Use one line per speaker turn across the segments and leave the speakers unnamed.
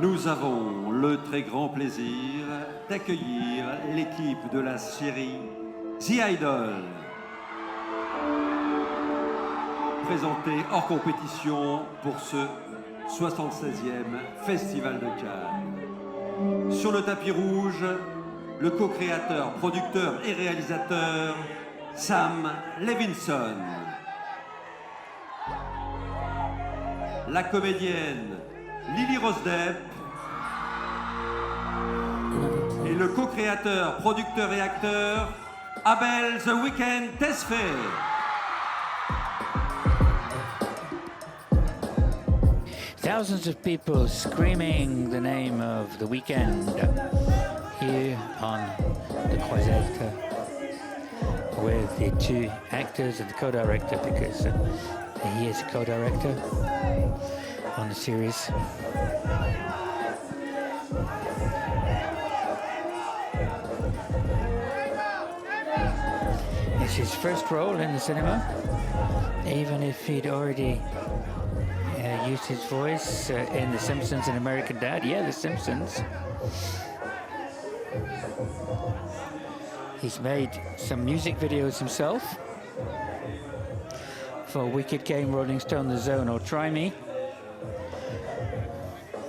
Nous avons le très grand plaisir d'accueillir l'équipe de la série The Idol, présentée hors compétition pour ce 76e Festival de Cannes. Sur le tapis rouge, le co-créateur, producteur et réalisateur Sam Levinson. La comédienne Lily Rose Depp et le co-créateur, producteur et acteur Abel The Weeknd Tesfaye.
Thousands of people screaming the name of The Weeknd here on the Croisette with the two actors and the co-director, because he is a co-director on the series. It's his first role in the cinema, even if he'd already used his voice in The Simpsons and American Dad. Yeah, The Simpsons. He's made some music videos himself for Wicked Game, Rolling Stone, The Zone, or Try Me.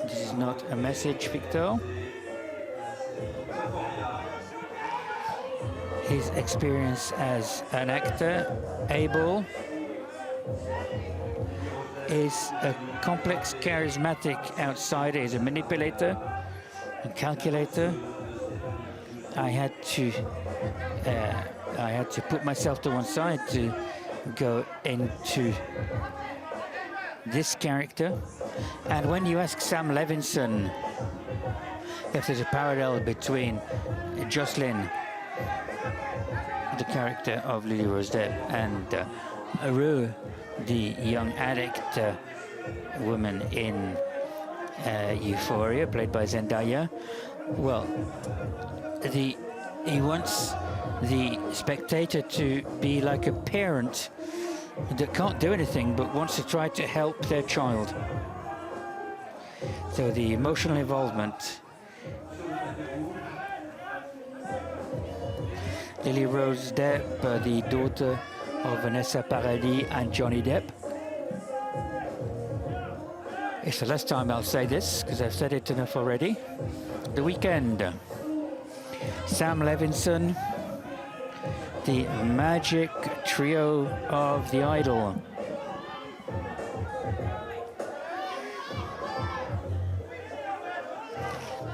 This is not a message, Victor. His experience as an actor, Abel, is a complex, charismatic outsider. He's a manipulator, a calculator. I had to put myself to one side to go into this character. And when you ask Sam Levinson if there's a parallel between Jocelyn, the character of Lily Rose Depp, and Rue, the young addict woman in Euphoria, played by Zendaya, well, he wants the spectator to be like a parent that can't do anything but wants to try to help their child. So the emotional involvement. Lily Rose Depp, the daughter of Vanessa Paradis and Johnny Depp. It's the last time I'll say this, because I've said it enough already. The Weeknd. Sam Levinson, the magic trio of The Idol.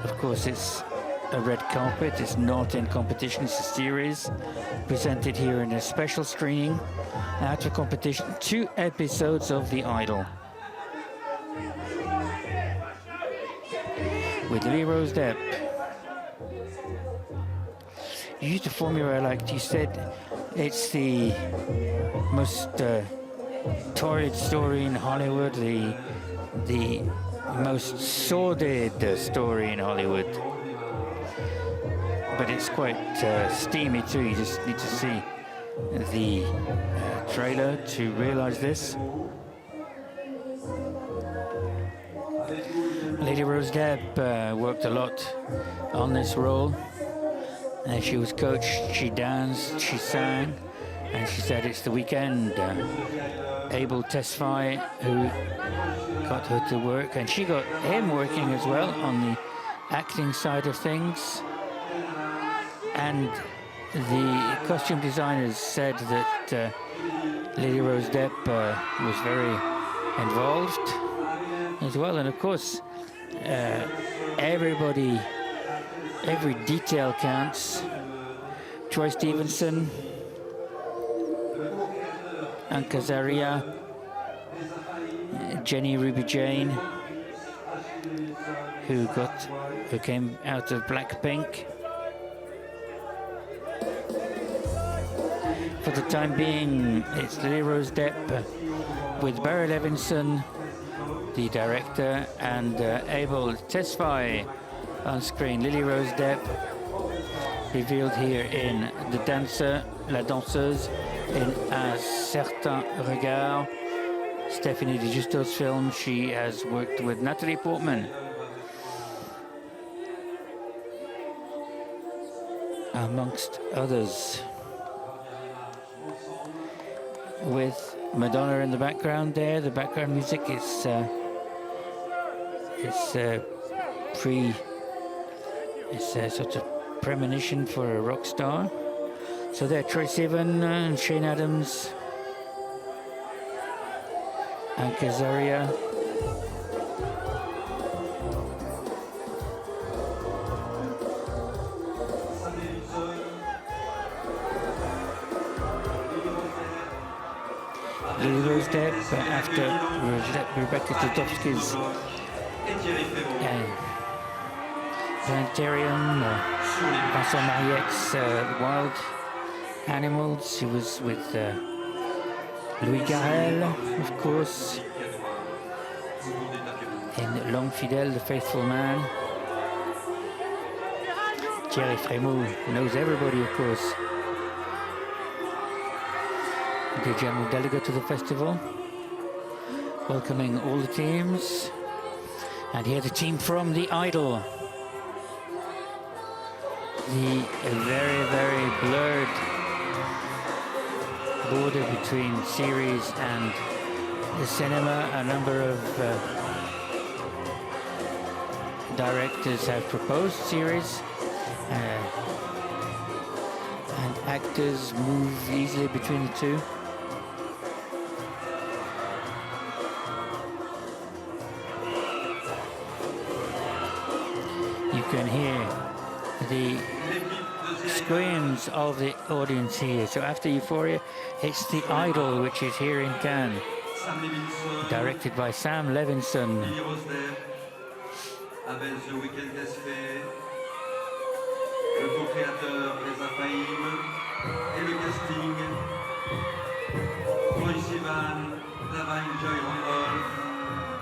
Of course, it's a red carpet. It's not in competition. It's a series presented here in a special screening out of competition. 2 episodes of The Idol. With Lily Rose Depp. You used a formula like you said, it's the most torrid story in Hollywood, the most sordid story in Hollywood. But it's quite steamy too. You just need to see the trailer to realize this. Lily Rose Depp worked a lot on this role. She was coached, she danced, she sang, and she said it's The Weeknd. Abel Tesfaye who got her to work, and she got him working as well on the acting side of things. And the costume designers said that Lily Rose Depp was very involved as well. And of course, every detail counts. Troy Stevenson, Anka Zaria, Jenny Ruby Jane, who came out of Blackpink. For the time being, it's Lily Rose Depp with Barry Levinson, the director, and Abel Tesfaye on screen. Lily Rose Depp revealed here in The Dancer, La Danseuse, in Un Certain Regard. Stephanie Di Giusto's film. She has worked with Natalie Portman amongst others. With Madonna in the background there, the background music is sort of premonition for a rock star. So there, Troye Sivan and Shane Adams and Kazaria. Lily Rose Depp after Rebecca Tudowski's Planetarium, Vincent Mariette's Wild Animals. She was with Louis Garrel, of course, in L'Homme Fidèle, The Faithful Man. Thierry Frémaux knows everybody, of course. The general delegate to the festival, welcoming all the teams. And here the team from The Idol. The very, very blurred border between series and the cinema. A number of directors have proposed series, and actors move easily between the two. You can hear the screams of the audience here. So after Euphoria, it's The Idol, which is here in Cannes, directed by Sam Levinson.
Avec The Weeknd fait le co-créateur des Infaillibles et le casting. Troye Sivan, Davain Joy Randolph,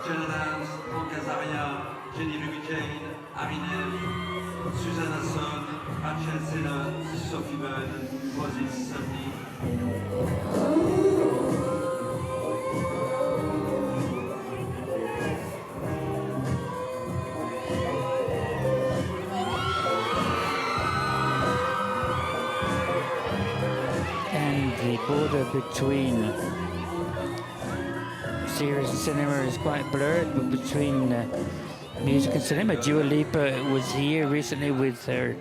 Shane Adams, Frank Azaria, Jenny Ruby-Jane, Arinel, Susanna Son, Rachel Sennott, Sophie Bunn, Moses Sumney.
And the border between series and cinema is quite blurred, but between music and cinema, Dua Lipa was here recently with her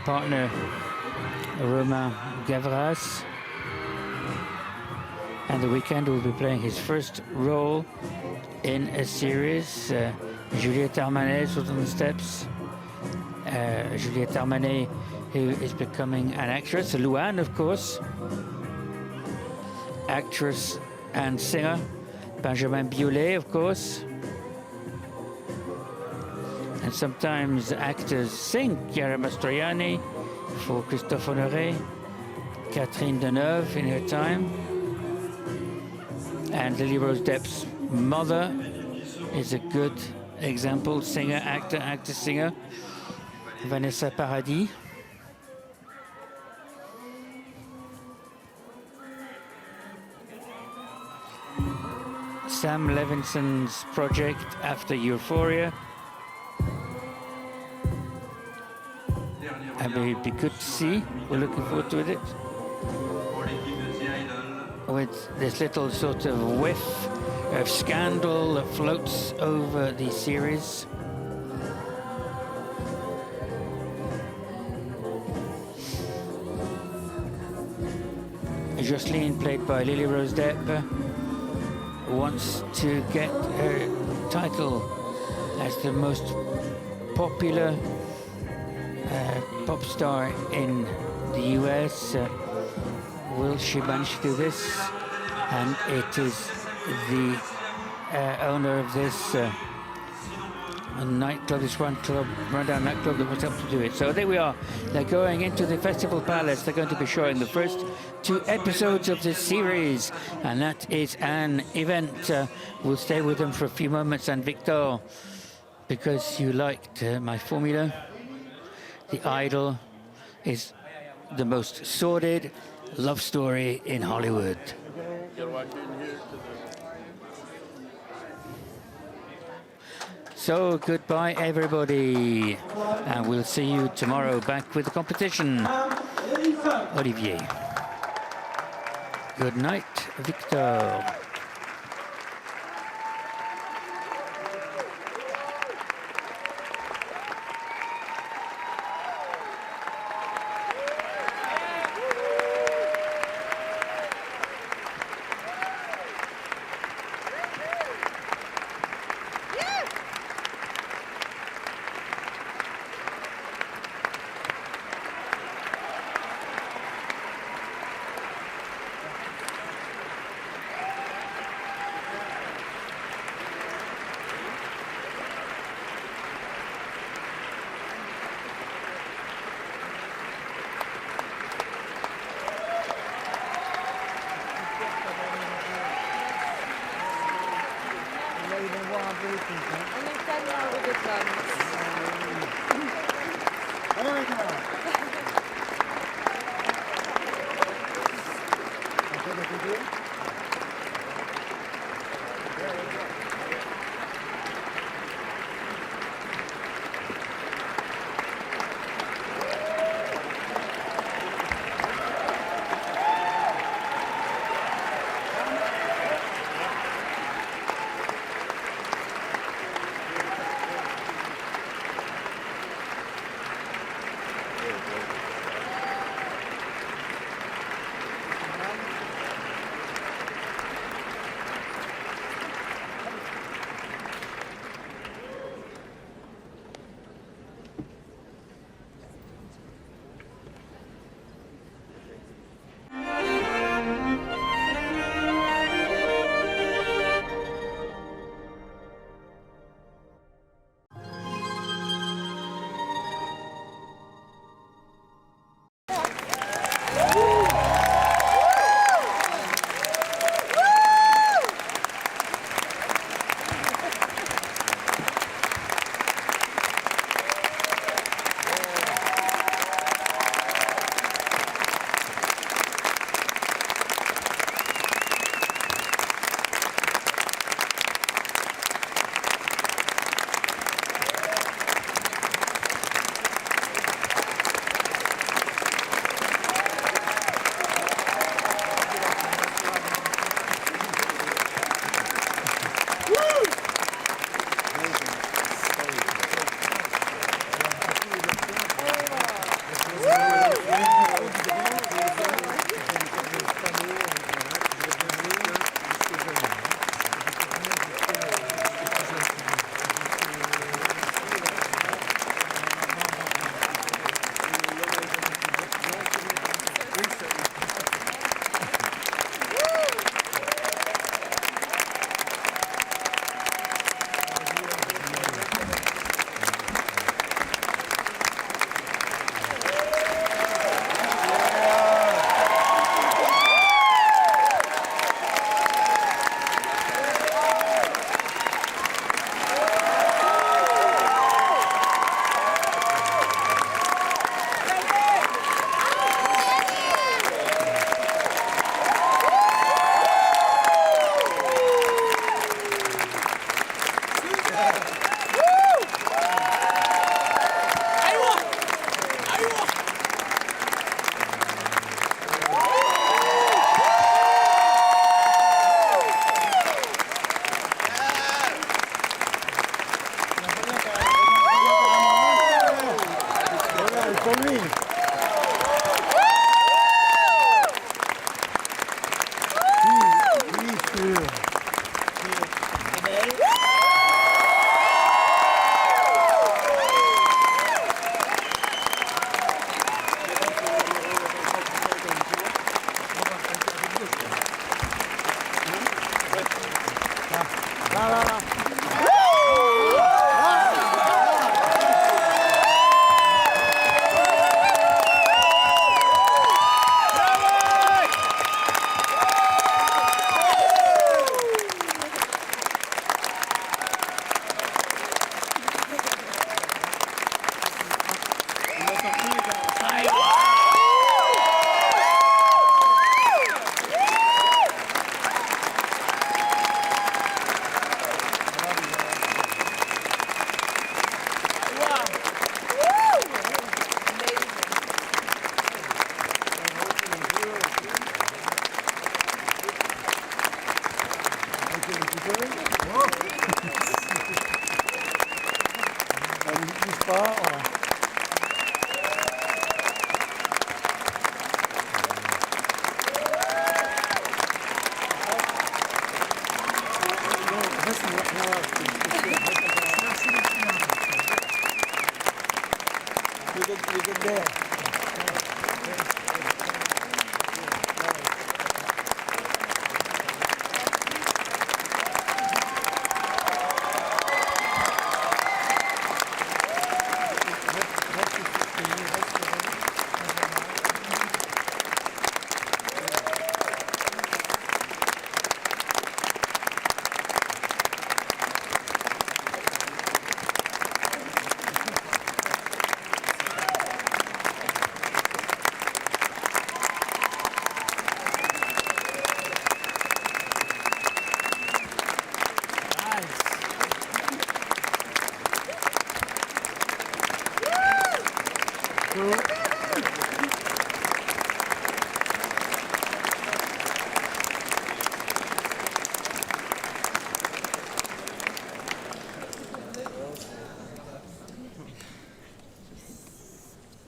partner Romain Gavras, and The Weeknd will be playing his first role in a series. Juliette Armanet was on the steps. Juliette Armanet, who is becoming an actress. Louane, of course, actress and singer. Benjamin Biolay, of course. And sometimes actors sing. Chiara Mastroianni for Christophe Honoré, Catherine Deneuve in her time. And Lily Rose Depp's mother is a good example, singer, actor, actress, singer, Vanessa Paradis. Sam Levinson's project after Euphoria. And it'd be good to see. We're looking forward to it. With this little sort of whiff of scandal that floats over the series. Jocelyne, played by Lily Rose Depp, wants to get her title as the most popular pop star in the US. Will she manage to do this? And it is the owner of this nightclub, this rundown nightclub, that was up to do it. So there we are. They're going into the Festival Palace. They're going to be showing the first 2 episodes of this series, and that is an event. We'll stay with them for a few moments. And Victor, because you liked my formula, The Idol is the most sordid love story in Hollywood. So goodbye everybody, and we'll see you tomorrow back with the competition. Olivier. Good night, Victor.
On est tellement heureux d'être là.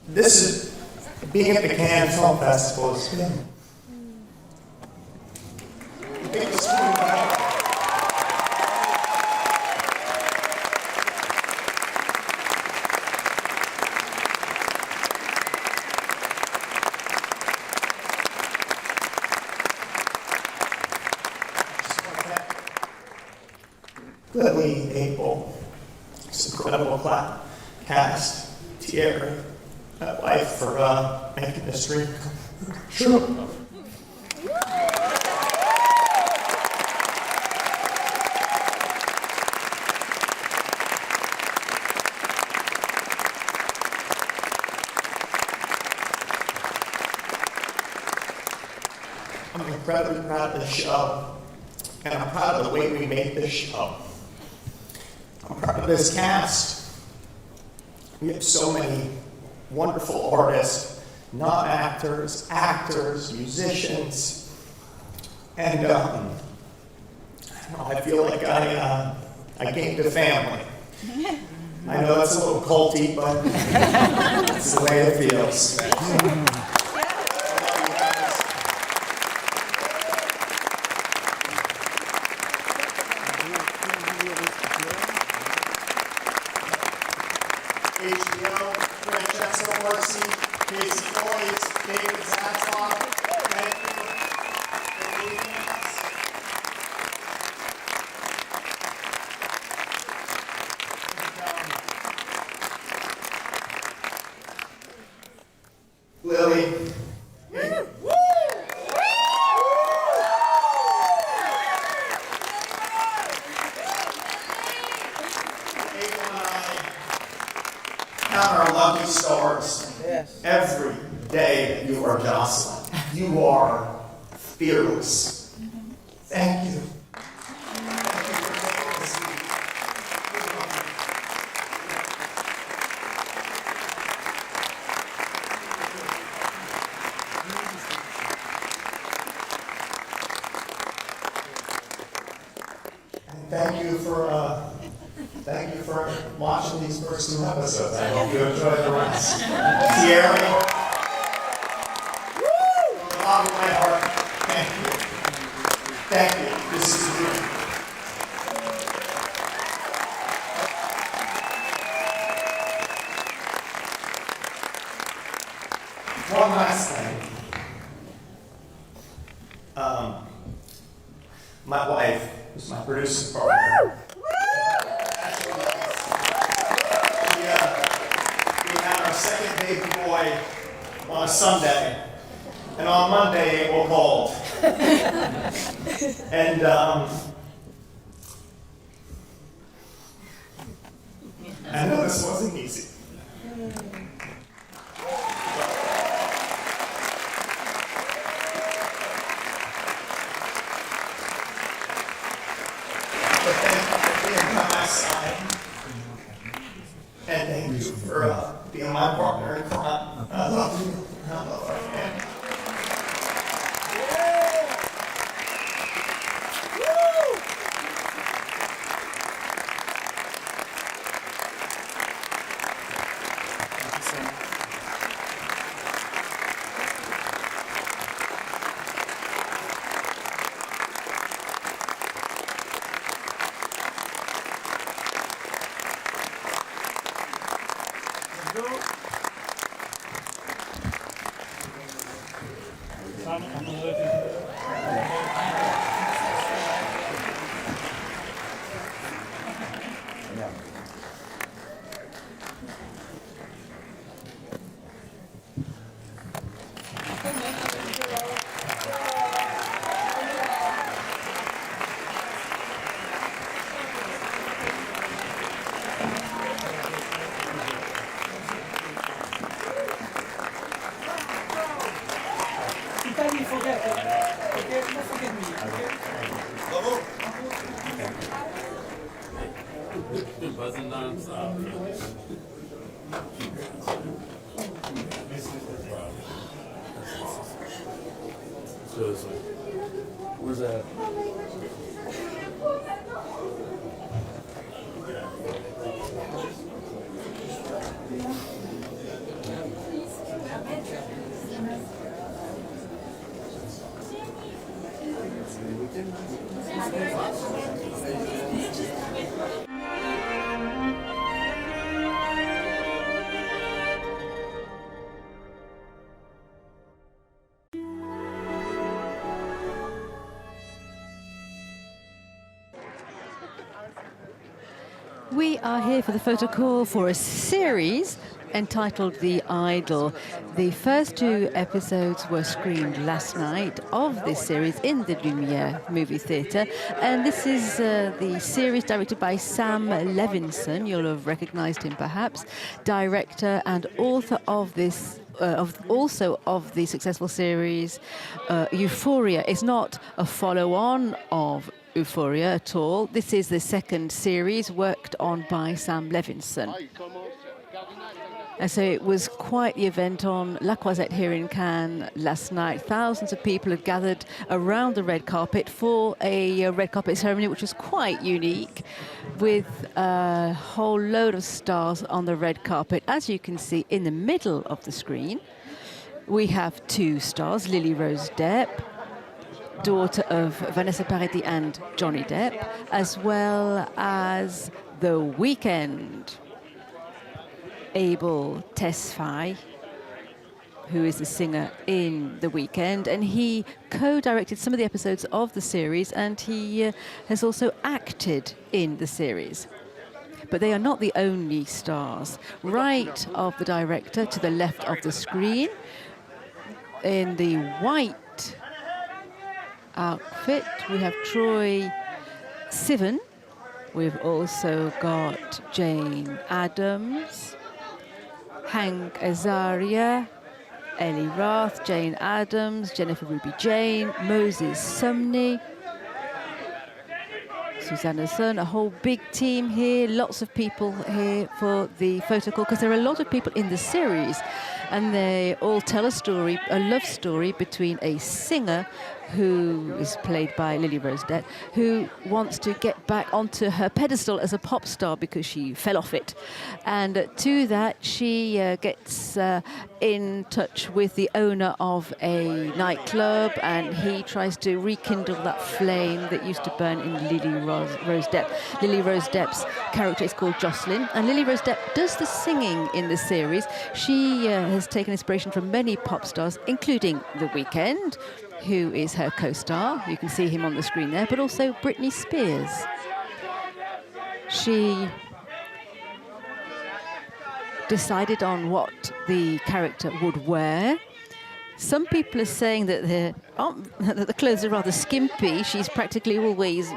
This is being at the Cannes Film Festival. It's been the biggest movie of my life. Just want to thank Lily, April, this incredible cast, Thierry, my wife, for making this dream come true. I'm incredibly proud of this show, and I'm proud of the way we made this show. I'm proud of this cast. We have so many wonderful artists, non-actors, actors, musicians, and I feel like I gained a family. I know that's a little culty, but it's the way it feels. HBO, Francesco Orsi, Casey Boyd, David Zatzlaff, thank you for leading us. Lily. Count our lucky stars. Yes. Every day you are Jocelyn. You are fearless. Thank you. Thank you for taking this week. And thank you for watching these first 2 episodes. I hope you enjoy the rest. Thierry, from the bottom of my heart, thank you. Thank you. This is you. One last thing. My wife, who's my producing partner. We had our second baby boy on a Sunday, and on Monday April called. And I know this wasn't easy. But thank you for being by my side. And thank you for being my partner in crime. I love you. I love our family.
Where's that?
We are here for the photo call for a series entitled The Idol. The first two episodes were screened last night of this series in the Lumiere movie theatre, and this is the series directed by Sam Levinson. You'll have recognised him perhaps, director and author of this also of the successful series Euphoria. It's not a follow-on of Euphoria at all. This is the second series worked on by Sam Levinson. And so it was quite the event on La Croisette here in Cannes last night. Thousands of people had gathered around the red carpet for a red carpet ceremony, which was quite unique, with a whole load of stars on the red carpet. As you can see in the middle of the screen, we have two stars, Lily Rose Depp, daughter of Vanessa Paradis and Johnny Depp, as well as The Weeknd, Abel Tesfaye, who is the singer in The Weeknd, and he co-directed some of the episodes of the series, and he has also acted in the series. But they are not the only stars. Right of the director, to the left of the screen, in the white outfit, we have Troye Sivan. We've also got Jane Addams, Hank Azaria, Ellie Roth, Jane Addams, Jennifer Ruby Jane, Moses Sumney, Susanna Sun, a whole big team here, lots of people here for the photo call, because there are a lot of people in the series, and they all tell a story, a love story between a singer who is played by Lily Rose Depp, who wants to get back onto her pedestal as a pop star because she fell off it. And to that, she gets in touch with the owner of a nightclub, and he tries to rekindle that flame that used to burn in Lily Rose Depp. Lily Rose Depp's character is called Jocelyn, and Lily Rose Depp does the singing in the series. She has taken inspiration from many pop stars, including The Weeknd, who is her co-star. You can see him on the screen there, but also Britney Spears. She decided on what the character would wear. Some people are saying that the clothes are rather skimpy. She's practically always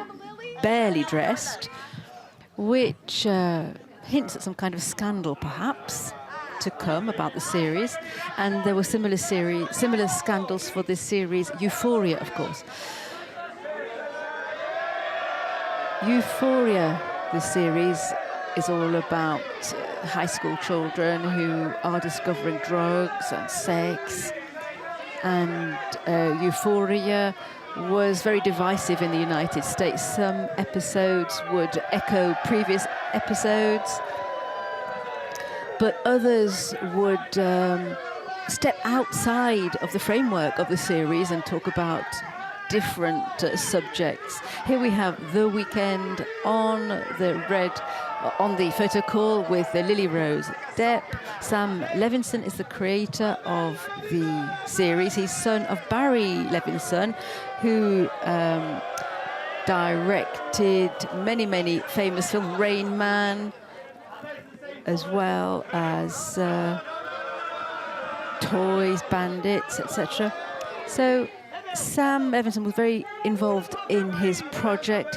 barely dressed, which hints at some kind of scandal, perhaps, to come about the series. And there were similar scandals for this series, Euphoria, of course. Euphoria, the series, is all about high school children who are discovering drugs and sex. And Euphoria was very divisive in the United States. Some episodes would echo previous episodes, but others would step outside of the framework of the series and talk about different subjects. Here we have The Weeknd on the photo call with Lily Rose Depp. Sam Levinson is the creator of the series. He's son of Barry Levinson, who directed many famous films, Rain Man, as well as Toys, Bandits, etc. So Sam Levinson was very involved in his own project.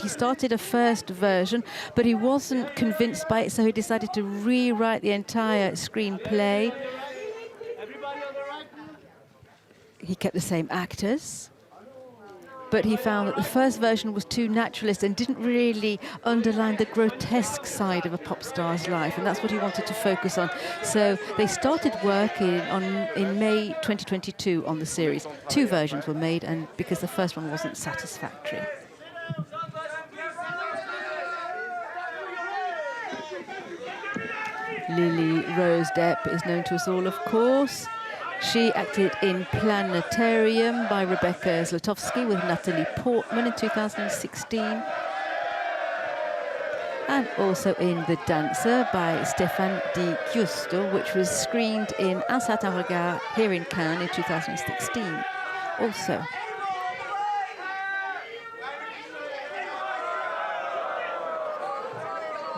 He started a first version, but he wasn't convinced by it, so he decided to rewrite the entire screenplay. He kept the same actors, but he found that the first version was too naturalist and didn't really underline the grotesque side of a pop star's life, and that's what he wanted to focus on. So they started working in May 2022 on the series. 2 versions were made, and because the first one wasn't satisfactory. Lily Rose Depp is known to us all, of course. She acted in Planetarium by Rebecca Zlotowski with Natalie Portman in 2016. And also in The Dancer by Stéphane Di Giusto, which was screened in Un Certain Regard here in Cannes in 2016 also.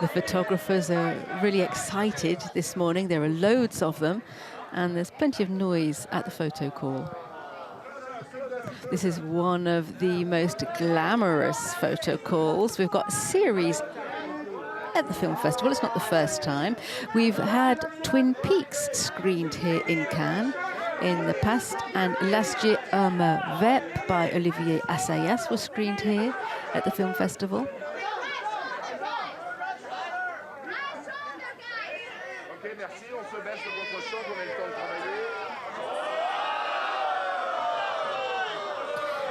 The photographers are really excited this morning. There are loads of them, and there's plenty of noise at the photo call. This is one of the most glamorous photo calls. We've got a series at the film festival. It's not the first time. We've had Twin Peaks screened here in Cannes in the past, and L'Asge Homme Vep by Olivier Assayas was screened here at the film festival.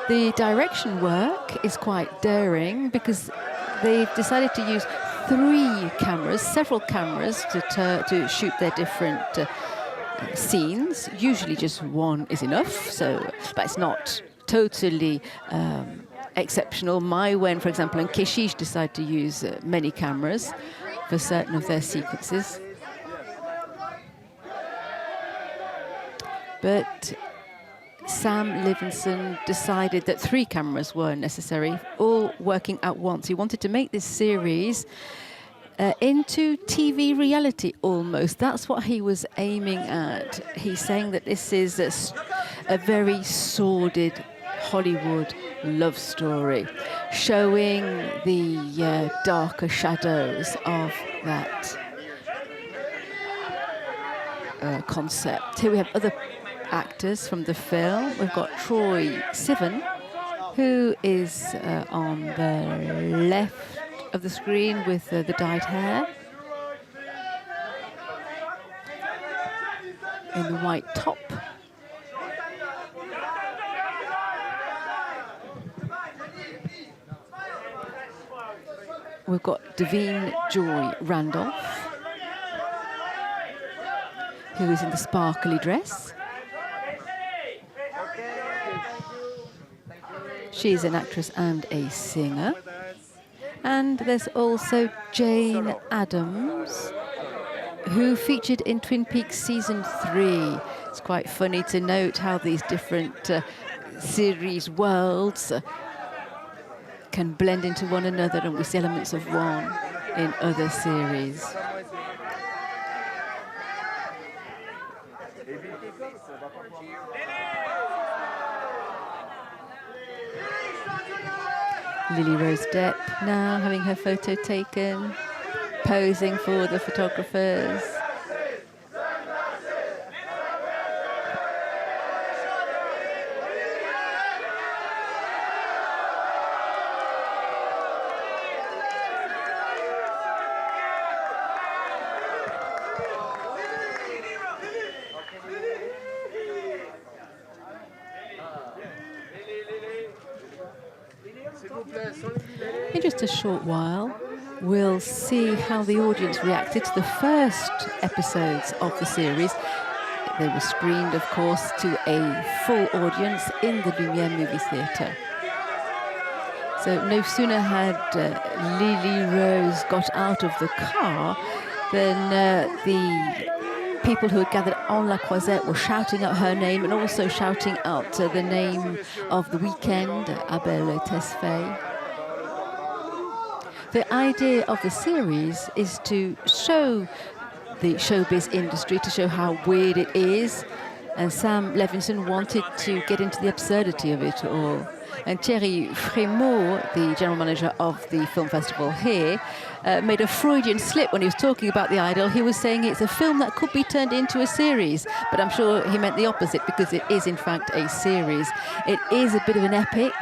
The direction work is quite daring because they've decided to use 3 cameras, several cameras, to shoot their different scenes. Usually just one is enough, but it's not totally exceptional. Maïwenn, for example, and Keshish decide to use many cameras for certain of their sequences. But Sam Levinson decided that 3 cameras were necessary, all working at once. He wanted to make this series into TV reality almost. That's what he was aiming at. He's saying that this is a very sordid Hollywood love story, showing the darker shadows of that concept. Here we have other actors from the film. We've got Troye Sivan, who is on the left of the screen with the dyed hair in the white top. We've got Davine Joy Randolph, who is in the sparkly dress. She's an actress and a singer. And there's also Jane Addams, who featured in Twin Peaks Season 3. It's quite funny to note how these different series worlds can blend into one another, and we see elements of one in other series. Lily Rose Depp now having her photo taken, posing for the photographers. In just a short while, we'll see how the audience reacted to the first episodes of the series. They were screened, of course, to a full audience in the Lumière movie theatre. So no sooner had Lily Rose got out of the car than the people who had gathered on La Croisette were shouting out her name and also shouting out the name of the Weeknd, Abel Tesfaye. The idea of the series is to show the showbiz industry, to show how weird it is, and Sam Levinson wanted to get into the absurdity of it all. And Thierry Frémaux, the general manager of the film festival here, made a Freudian slip when he was talking about The Idol. He was saying it's a film that could be turned into a series, but I'm sure he meant the opposite, because it is in fact a series. It is a bit of an epic,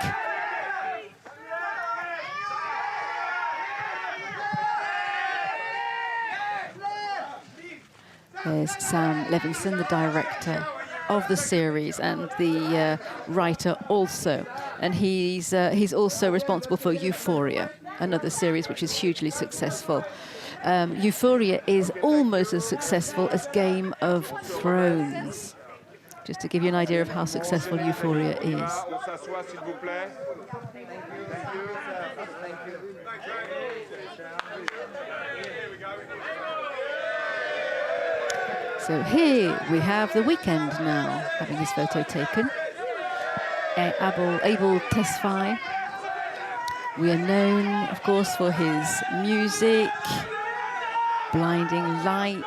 There's Sam Levinson, the director of the series and the writer also. And he's also responsible for Euphoria, another series which is hugely successful. Euphoria is almost as successful as Game of Thrones, just to give you an idea of how successful Euphoria is. So here we have The Weeknd now, having his photo taken. Abel Tesfaye. We are known, of course, for his music, Blinding Light.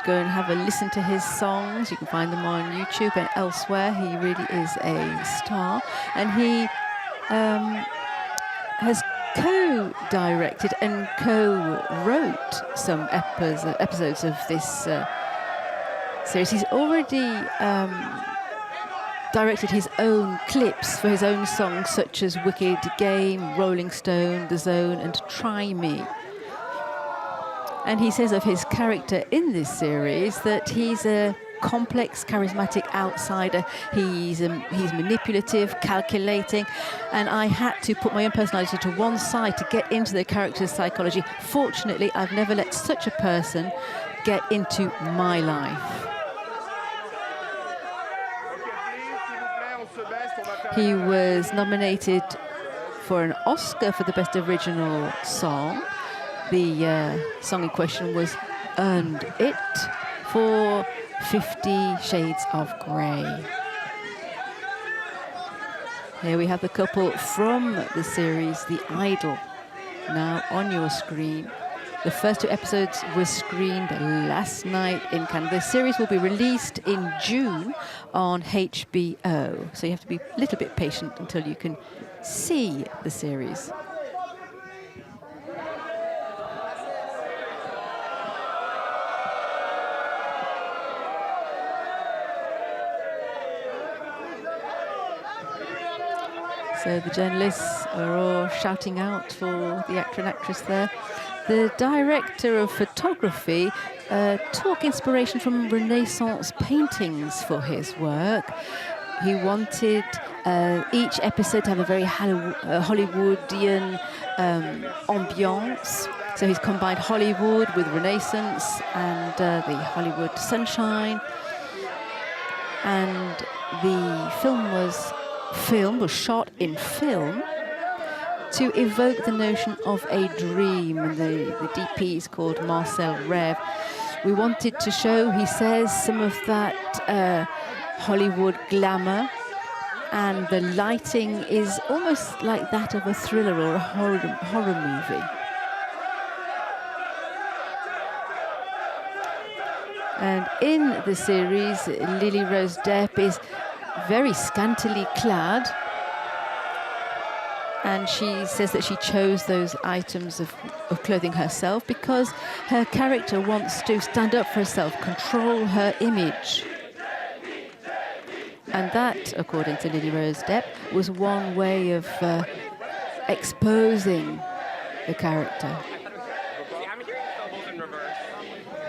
Go and have a listen to his songs. You can find them on YouTube and elsewhere. He really is a star. And he has co-directed and co-wrote some episodes of this series. He's already directed his own clips for his own songs, such as Wicked Game, Rolling Stone, The Zone, and Try Me. And he says of his character in this series that he's a complex, charismatic outsider. He's manipulative, calculating, and I had to put my own personality to one side to get into the character's psychology. Fortunately, I've never let such a person get into my life. He was nominated for an Oscar for the Best Original Song. The song in question was Earned It for 50 Shades of Grey. Here we have the couple from the series The Idol now on your screen. The first 2 episodes were screened last night in Canada. The series will be released in June on HBO, so you have to be a little bit patient until you can see the series. So the journalists are all shouting out for the actor and actress there. The director of photography took inspiration from Renaissance paintings for his work. He wanted each episode to have a very Hollywoodian ambiance. So he's combined Hollywood with Renaissance and the Hollywood sunshine. And the film was shot in film to evoke the notion of a dream. And the DP is called Marcel Rev. We wanted to show, he says, some of that Hollywood glamour, and the lighting is almost like that of a thriller or a horror movie. And in the series, Lily Rose Depp is very scantily clad, and she says that she chose those items of clothing herself because her character wants to stand up for herself, control her image. And that, according to Lily Rose Depp, was one way of exposing the character.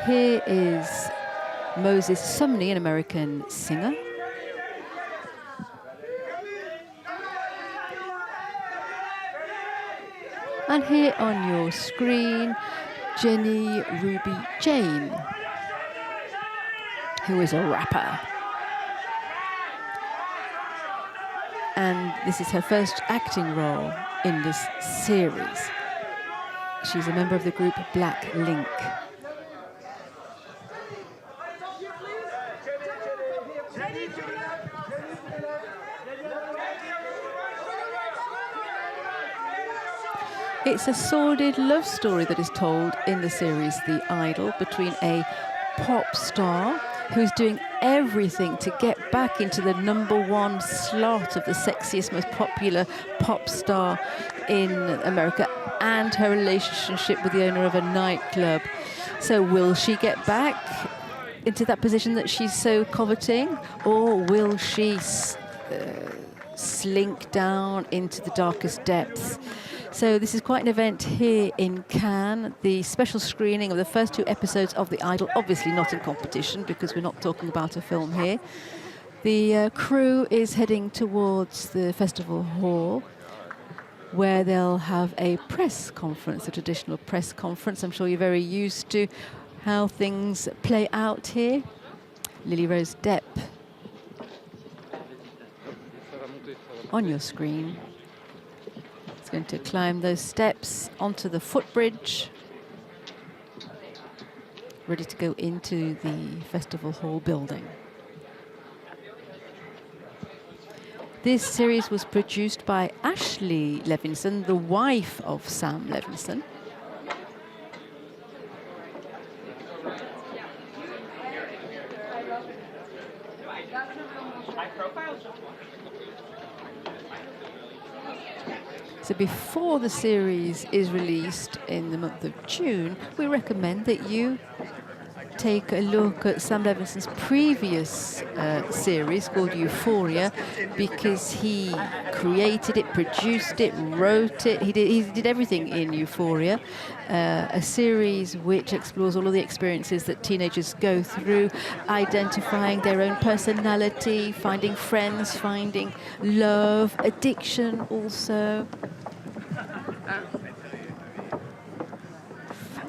Here is Moses Sumney, an American singer. And here on your screen, Jenny Ruby Jane, who is a rapper. And this is her first acting role in this series. She's a member of the group Black Link. It's a sordid love story that is told in the series The Idol between a pop star who's doing everything to get back into the #1 slot of the sexiest, most popular pop star in America, and her relationship with the owner of a nightclub. So will she get back into that position that she's so coveting, or will she slink down into the darkest depths? So this is quite an event here in Cannes, the special screening of the first 2 episodes of The Idol, obviously not in competition because we're not talking about a film here. The crew is heading towards the festival hall where they'll have a press conference, a traditional press conference. I'm sure you're very used to how things play out here. Lily Rose Depp on your screen. It's going to climb those steps onto the footbridge, ready to go into the festival hall building. This series was produced by Ashley Levinson, the wife of Sam Levinson. So before the series is released in the month of June, we recommend that you take a look at Sam Levinson's previous series called Euphoria, because he created it, produced it, wrote it. He did everything in Euphoria, a series which explores all of the experiences that teenagers go through, identifying their own personality, finding friends, finding love, addiction also.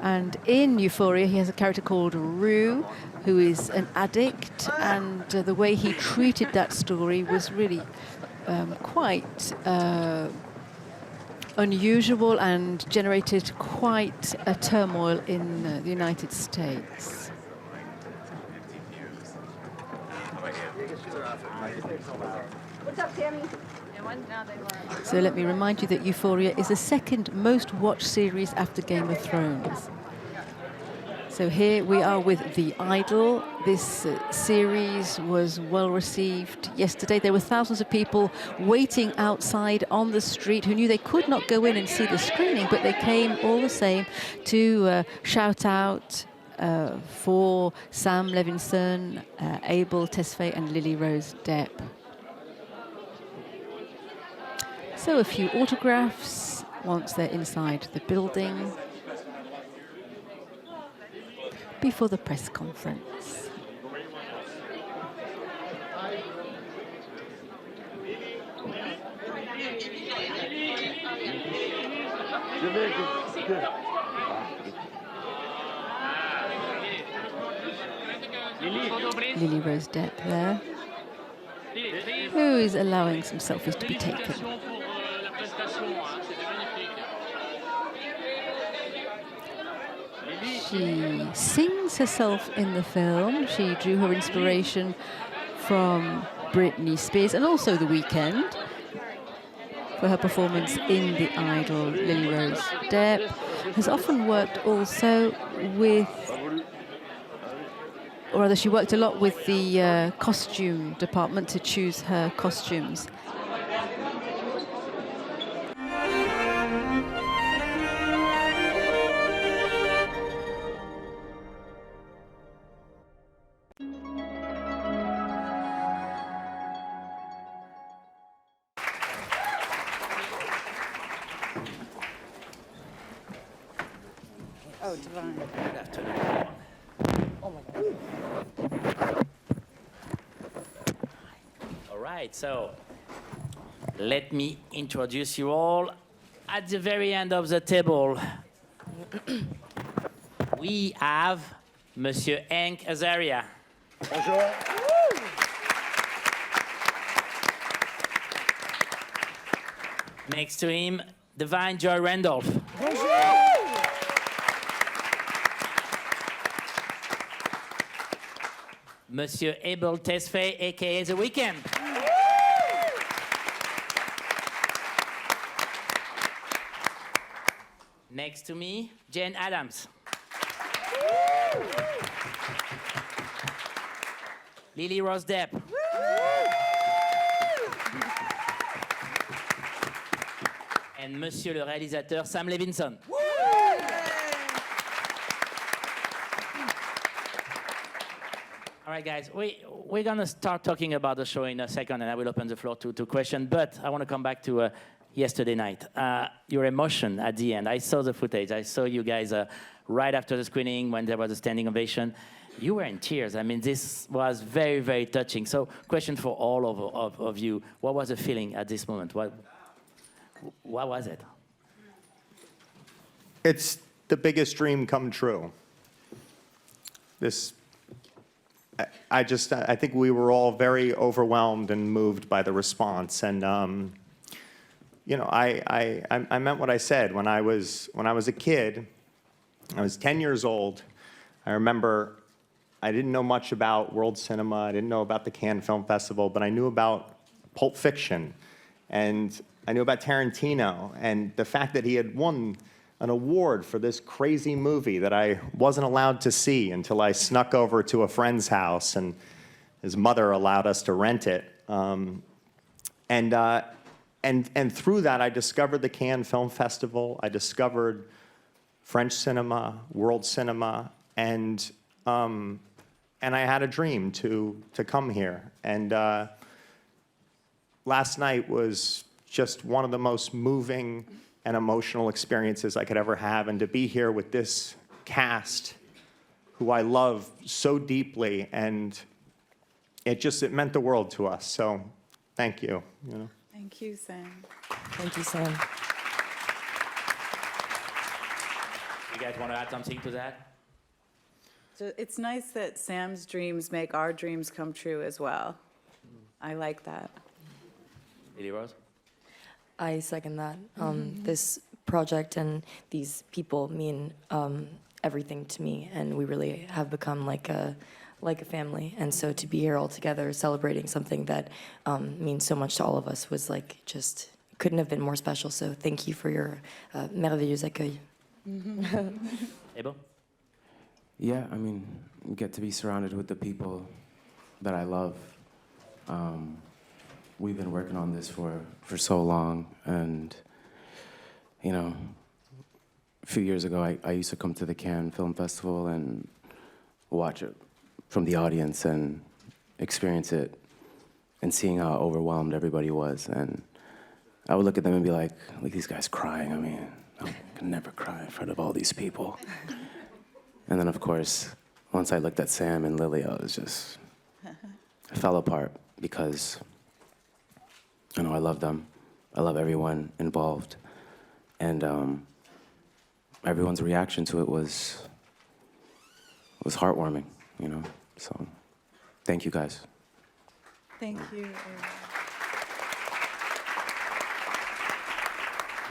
And in Euphoria, he has a character called Rue, who is an addict, and the way he treated that story was really quite unusual and generated quite a turmoil in the United States.
What's up, Tammy?
So let me remind you that Euphoria is the second most watched series after Game of Thrones. So here we are with The Idol. This series was well received yesterday. There were thousands of people waiting outside on the street who knew they could not go in and see the screening, but they came all the same to shout out for Sam Levinson, Abel Tesfaye and Lily Rose Depp. So a few autographs once they're inside the building before the press conference. Lily Rose Depp there, who is allowing some selfies to be taken. She sings herself in the film. She drew her inspiration from Britney Spears and also The Weeknd for her performance in The Idol. Lily Rose Depp has often worked also with, or rather she worked a lot with the costume department to choose her costumes.
Oh, divine.
Good afternoon.
Oh my God.
All right, so let me introduce you all. At the very end of the table, we have Monsieur Hank Azaria.
Bonjour.
Next to him, Divine Joy Randolph. Monsieur Abel Tesfaye, aka The Weeknd. Next to me, Jane Adams. Lily Rose Depp. And Monsieur le réalisateur Sam Levinson. All right, guys, we're going to start talking about the show in a second, and I will open the floor to questions. But I want to come back to yesterday night. Your emotion at the end. I saw the footage. I saw you guys right after the screening when there was a standing ovation. You were in tears. I mean, this was very, very touching. So, question for all of you: what was the feeling at this moment? What was it?
It's the biggest dream come true. I think we were all very overwhelmed and moved by the response. And, you know, I meant what I said. When I was a kid, I was 10 years old. I remember I didn't know much about world cinema. I didn't know about the Cannes Film Festival, but I knew about Pulp Fiction. And I knew about Tarantino. And the fact that he had won an award for this crazy movie that I wasn't allowed to see until I snuck over to a friend's house, and his mother allowed us to rent it. And through that, I discovered the Cannes Film Festival. I discovered French cinema, world cinema, and I had a dream to come here. And last night was just one of the most moving and emotional experiences I could ever have, and to be here with this cast, who I love so deeply, and it meant the world to us. So, thank you. You know.
Thank you, Sam.
Thank you, Sam.
You guys want to add something to that?
So it's nice that Sam's dreams make our dreams come true as well. I like that.
Lily Rose?
I second that. This project and these people mean everything to me, and we really have become like a family. And so to be here all together celebrating something that means so much to all of us was like just couldn't have been more special. So thank you for your merveilleux accueil.
Ebo?
Yeah, I mean, get to be surrounded with the people that I love. We've been working on this for so long, and, you know, a few years ago, I used to come to the Cannes Film Festival and watch it from the audience and experience it, and seeing how overwhelmed everybody was. And I would look at them and be like these guys crying. I mean, I can never cry in front of all these people. And then, of course, once I looked at Sam and Lily, I fell apart, because you know, I love them. I love everyone involved. And everyone's reaction to it was heartwarming, you know? So, thank you guys.
Thank you.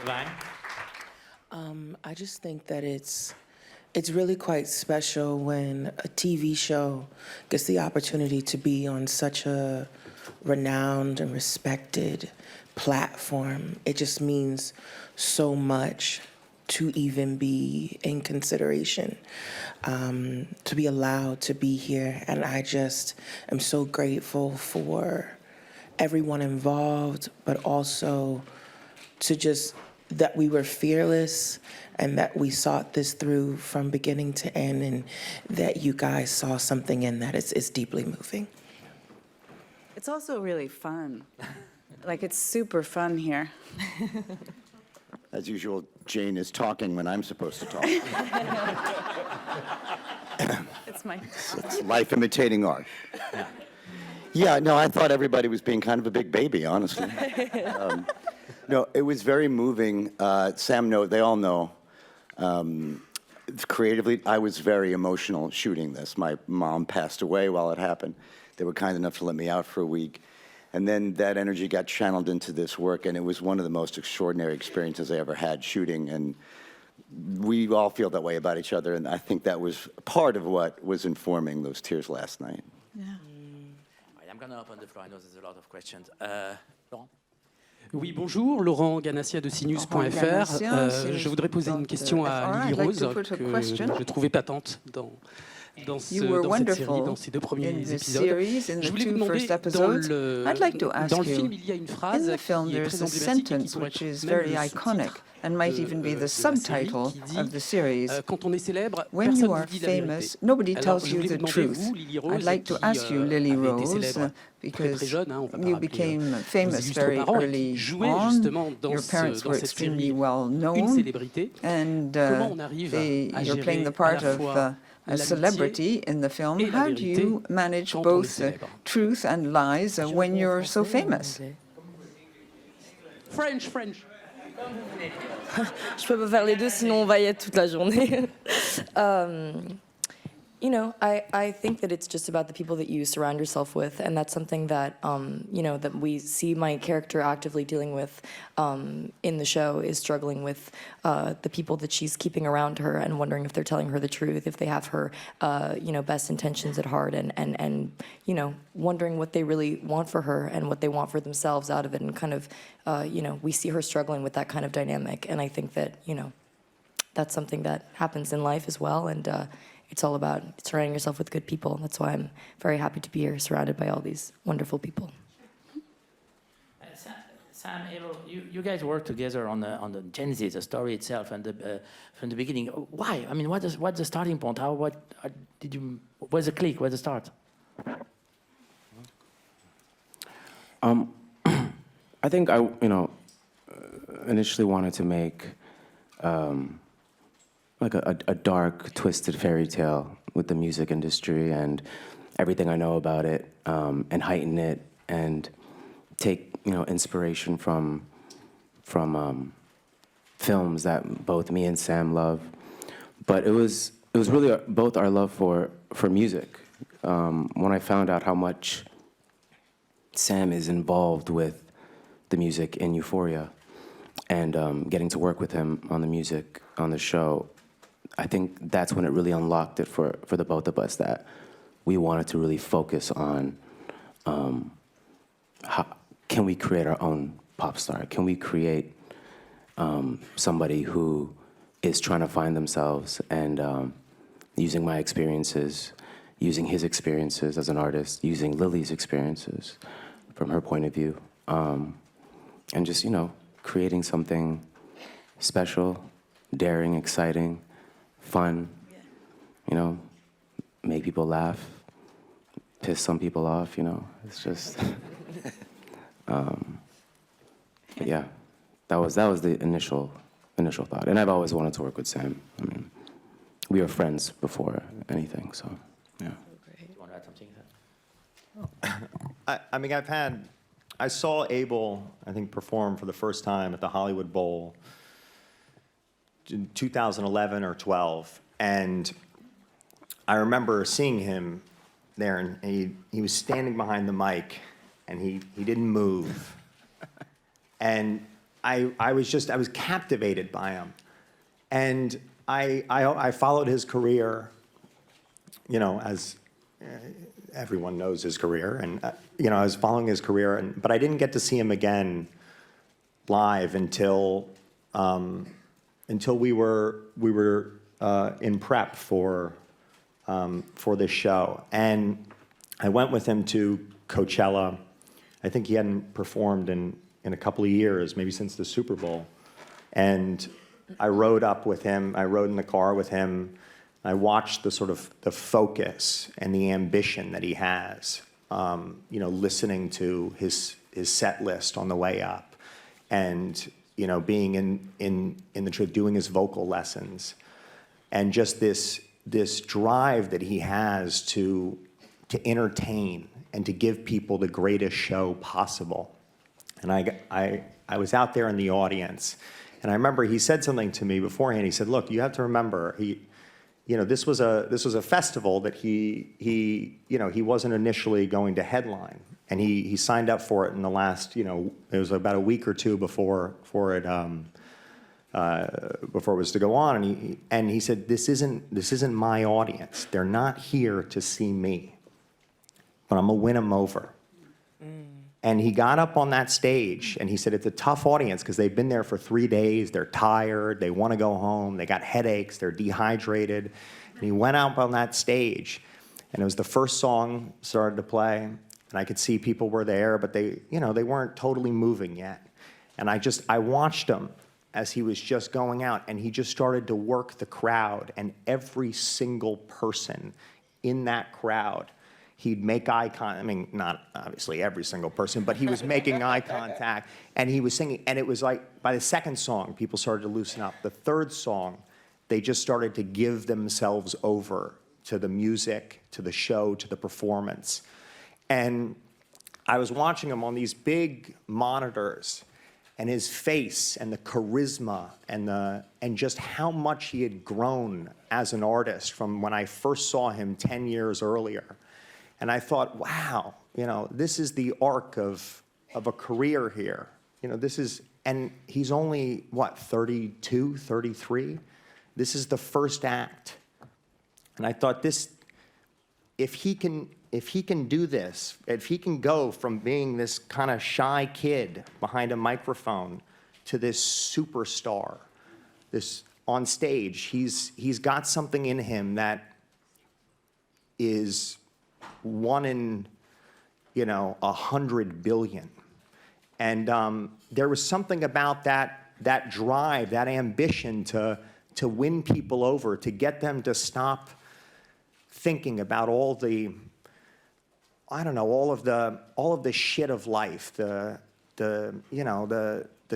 Divine?
I just think that it's really quite special when a TV show gets the opportunity to be on such a renowned and respected platform. It just means so much to even be in consideration, to be allowed to be here. And I just am so grateful for everyone involved, but also to just that we were fearless and that we sought this through from beginning to end, and that you guys saw something in that. It's deeply moving.
It's also really fun. Like, it's super fun here.
As usual, Jane is talking when I'm supposed to talk.
It's my...
It's life imitating art. Yeah, no, I thought everybody was being kind of a big baby, honestly. No, it was very moving. Sam, they all know. Creatively, I was very emotional shooting this. My mom passed away while it happened. They were kind enough to let me out for a week. And then that energy got channeled into this work, and it was one of the most extraordinary experiences I ever had shooting. And we all feel that way about each other, and I think that was part of what was informing those tears last night.
Yeah.
I'm going to open the floor. I know there's a lot of questions. Laurent?
Oui, bonjour, Laurent Ganassia de Sinus.fr. Je voudrais poser une question à Lily Rose que je trouvais patente dans cette série, dans ces deux premiers épisodes. Je voulais vous demander, dans le film, il y a une phrase qui est très emblématique et qui pourrait être même le sous-titre
and might even be the subtitle of the series.
Quand on est célèbre,
When
personne
you
ne
are
vous dit la
famous,
vérité.
nobody
Alors,
tells
je
you
voulais
the
vous demander,
truth.
vous, Lily Rose,
I'd like to
qui
ask you, Lily
avez été
Rose,
célèbre
because
très jeune, hein, on va pas
you
rappeler,
became
vos
famous
illustres
very
parents et
early
qui jouaient
on.
justement dans,
Your parents
dans
were
cette
extremely
série
well
une
known,
célébrité.
and
Comment on arrive à
you're playing
gérer
the part
à la
of
fois
a celebrity in the film.
et la
How do you
vérité
manage
quand on est
both
célèbre?
truth and lies when you're so famous?
French, French.
Je peux pas faire les deux, sinon on va y être toute la journée. You know, I think that it's just about the people that you surround yourself with, and that's something that, you know, that we see my character actively dealing with in the show, is struggling with the people that she's keeping around her and wondering if they're telling her the truth, if they have her, you know, best intentions at heart, and you know, wondering what they really want for her and what they want for themselves out of it, and kind of, you know, we see her struggling with that kind of dynamic, and I think that, you know, that's something that happens in life as well, and it's all about surrounding yourself with good people. That's why I'm very happy to be here, surrounded by all these wonderful people.
Sam, you guys work together on the genesis, the story itself, and from the beginning. Why? I mean, what's the starting point? Where's the click? Where's the start?
I think I initially wanted to make like a dark, twisted fairy tale with the music industry and everything I know about it, and heighten it and take inspiration from films that both me and Sam love. But it was really both our love for music. When I found out how much Sam is involved with the music in Euphoria, and getting to work with him on the music on the show, I think that's when it really unlocked it for the both of us, that we wanted to really focus on how can we create our own pop star? Can we create somebody who is trying to find themselves, and using my experiences, using his experiences as an artist, using Lily's experiences from her point of view, and just, creating something special, daring, exciting, fun, make people laugh, piss some people off, it's just, yeah, that was the initial thought. And I've always wanted to work with Sam. I mean, we were friends before anything, so, yeah.
You want to add something?
I mean, I saw Abel, I think, perform for the first time at the Hollywood Bowl in 2011 or 12, and I remember seeing him there, and he was standing behind the mic, and he didn't move, and I was captivated by him, and I followed his career, as everyone knows his career, and I was following his career, but I didn't get to see him again live until we were in prep for this show, and I went with him to Coachella. I think he hadn't performed in a couple of years, maybe since the Super Bowl, and I rode up with him. I rode in the car with him. I watched the sort of the focus and the ambition that he has, listening to his set list on the way up, and being in the trip, doing his vocal lessons, and just this drive that he has to entertain and to give people the greatest show possible. And I was out there in the audience, and I remember he said something to me beforehand. He said, "Look, you have to remember, this was a festival that he wasn't initially going to headline, and he signed up for it in the last, it was about a week or two before it was to go on, and he said, this isn't my audience. They're not here to see me, but I'm gonna win them over." And he got up on that stage, and he said, it's a tough audience because they've been there for 3 days, they're tired, they want to go home, they got headaches, they're dehydrated. And he went out on that stage, and it was the first song started to play, and I could see people were there, but they weren't totally moving yet. And I watched them, as he was just going out, and he just started to work the crowd, and every single person in that crowd, he'd make eye contact. I mean, not obviously every single person, but he was making eye contact, and he was singing. And it was like, by the second song, people started to loosen up. The third song, they just started to give themselves over to the music, to the show, to the performance. And I was watching him on these big monitors, and his face and the charisma and just how much he had grown as an artist from when I first saw him 10 years earlier. And I thought, wow, you know, this is the arc of a career here. You know, this is, and he's only, what, 32, 33? This is the first act. And I thought this, if he can do this, if he can go from being this kind of shy kid behind a microphone to this superstar, this on stage, he's got something in him that is 1 in, 100 billion. And there was something about that drive, that ambition to win people over, to get them to stop thinking about all the, all of the shit of life, the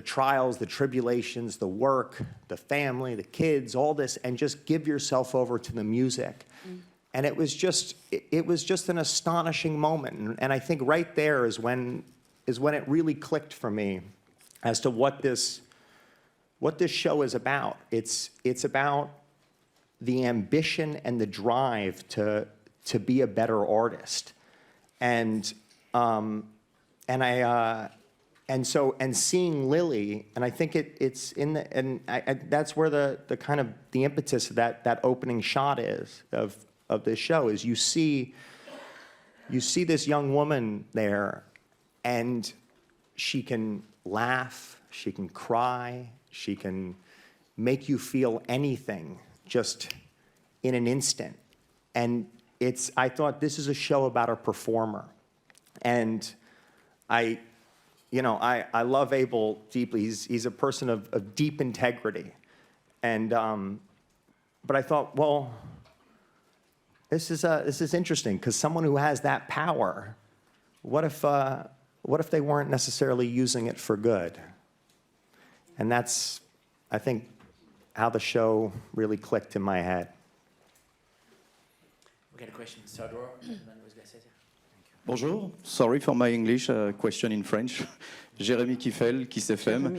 trials, the tribulations, the work, the family, the kids, all this, and just give yourself over to the music. And it was just an astonishing moment. And I think right there is when it really clicked for me as to what this show is about. It's about the ambition and the drive to be a better artist. And seeing Lily, and I think it's in the, and that's where the kind of the impetus of that opening shot is of this show, is you see this young woman there, and she can laugh, she can cry, she can make you feel anything just in an instant. And I thought this is a show about a performer. And I love Abel deeply. He's a person of deep integrity. And, but I thought, well, this is interesting, because someone who has that power, what if they weren't necessarily using it for good? And that's, I think, how the show really clicked in my head.
We got a question, third row.
Bonjour, sorry for my English, question in French. Jérémy Kiffel, Kiss FM.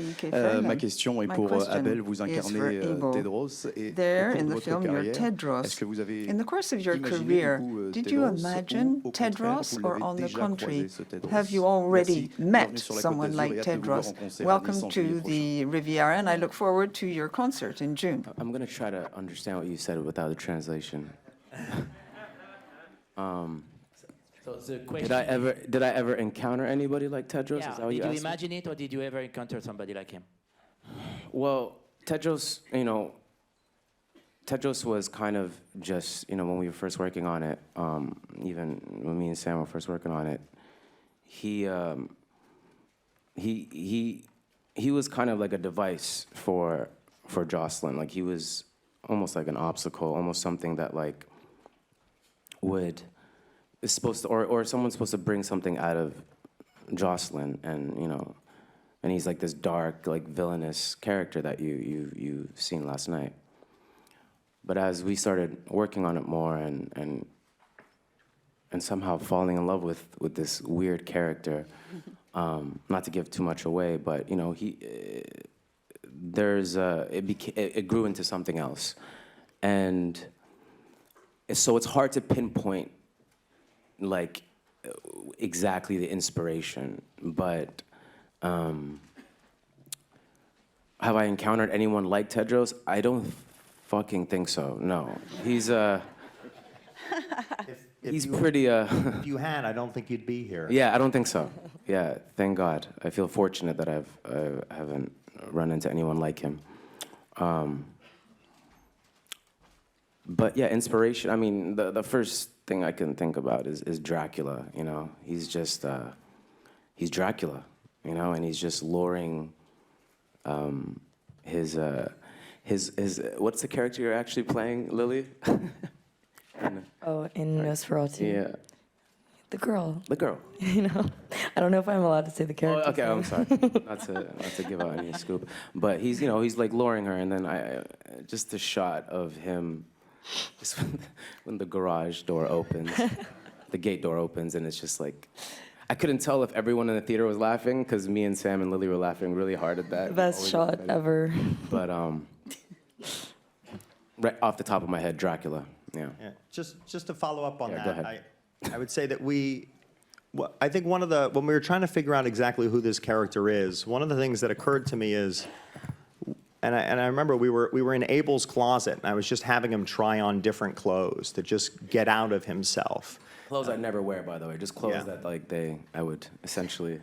Ma question est pour Abel, vous incarnez Tedros. Et
there in the film, you're Tedros. In the course of your career, did you imagine Tedros, or on the contrary, have you already met someone like Tedros? Welcome to the Riviera, and I look forward to your concert in June.
I'm going to try to understand what you said without the translation.
So the question,
did I ever encounter anybody like Tedros?
yeah,
Is that what
did you
asked
imagine it, or did you ever encounter somebody like him?
Well, Tedros, Tedros was kind of just, when we were first working on it, even when me and Sam were first working on it, he was kind of like a device for Jocelyn. Like, he was almost like an obstacle, almost something that is supposed to, or someone's supposed to bring something out of Jocelyn, and and he's like this dark, like villainous character that you seen last night. But as we started working on it more and somehow falling in love with this weird character, not to give too much away, but it grew into something else, and so it's hard to pinpoint like exactly the inspiration, but have I encountered anyone like Tedros? I don't fucking think so. No, he's he's pretty.
If you had, I don't think you'd be here.
Yeah, I don't think so. Yeah, thank God. I feel fortunate that I haven't run into anyone like him. But yeah, inspiration. I mean, the first thing I can think about is Dracula. He's just he's Dracula. And he's just luring his what's the character you're actually playing, Lily?
Oh, in Nosferatu.
Yeah.
The girl.
The girl.
You know, I don't know if I'm allowed to say the character.
Oh, okay, I'm sorry. not to give out any scoop, but he's like luring her, and then just the shot of him, just when the garage door opens, the gate door opens, and it's just like, I couldn't tell if everyone in the theater was laughing because me and Sam and Lily were laughing really hard at that.
The best shot ever.
But right off the top of my head, Dracula. Yeah.
Just to follow up on
Yeah,
that,
go ahead.
I would say that I think when we were trying to figure out exactly who this character is, one of the things that occurred to me is, and I remember we were in Abel's closet, and I was just having him try on different clothes to just get out of himself.
Clothes I never wear, by the way, just clothes
Yeah.
that I would essentially.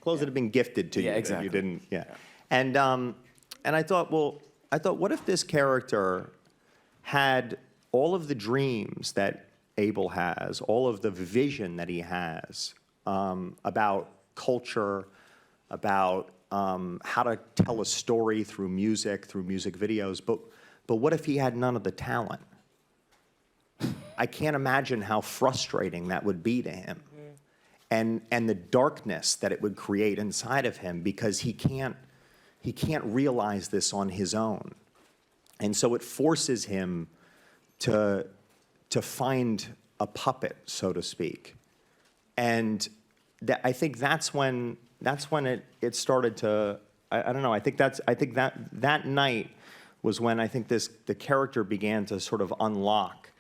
Clothes that have been gifted to you.
Yeah,
that
exactly.
You didn't, yeah. And I thought, what if this character had all of the dreams that Abel has, all of the vision that he has about culture, about how to tell a story through music videos, but what if he had none of the talent? I can't imagine how frustrating that would be to him. And the darkness that it would create inside of him because he can't realize this on his own. And so it forces him to find a puppet, so to speak. And I think that's when it started to, I don't know, I think that night was when I think the character began to sort of unlock.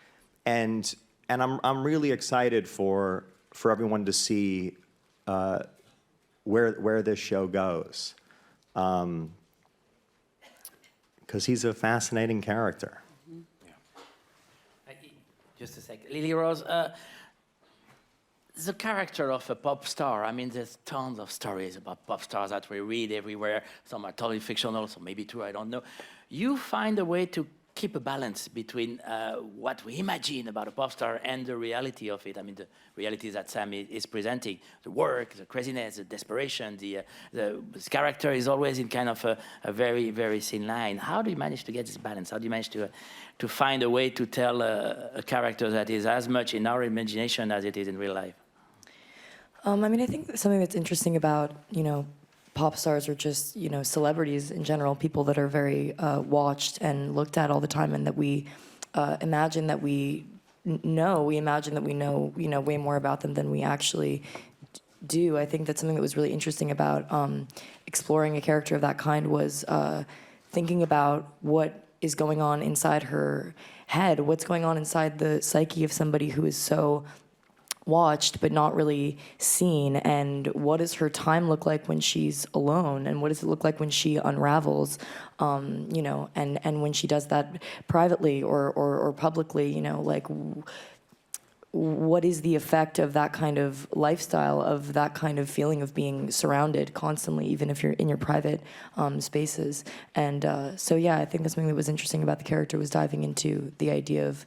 And I'm really excited for everyone to see where this show goes. Because he's a fascinating character.
Just a second. Lily Rose, the character of a pop star, I mean, there's tons of stories about pop stars that we read everywhere. Some are totally fictional, some maybe true, I don't know. You find a way to keep a balance between what we imagine about a pop star and the reality of it. I mean, the reality that Sam is presenting, the work, the craziness, the desperation, this character is always in kind of a very, very thin line. How do you manage to get this balance? How do you manage to find a way to tell a character that is as much in our imagination as it is in real life?
I mean, I think something that's interesting about, pop stars or just, celebrities in general, people that are very watched and looked at all the time and that we imagine that we know. We imagine that we know, way more about them than we actually do. I think that's something that was really interesting about exploring a character of that kind was thinking about what is going on inside her head, what's going on inside the psyche of somebody who is so watched but not really seen, and what does her time look like when she's alone, and what does it look like when she unravels, and when she does that privately or publicly, like what is the effect of that kind of lifestyle, of that kind of feeling of being surrounded constantly, even if you're in your private spaces. And so yeah, I think that's something that was interesting about the character, was diving into the idea of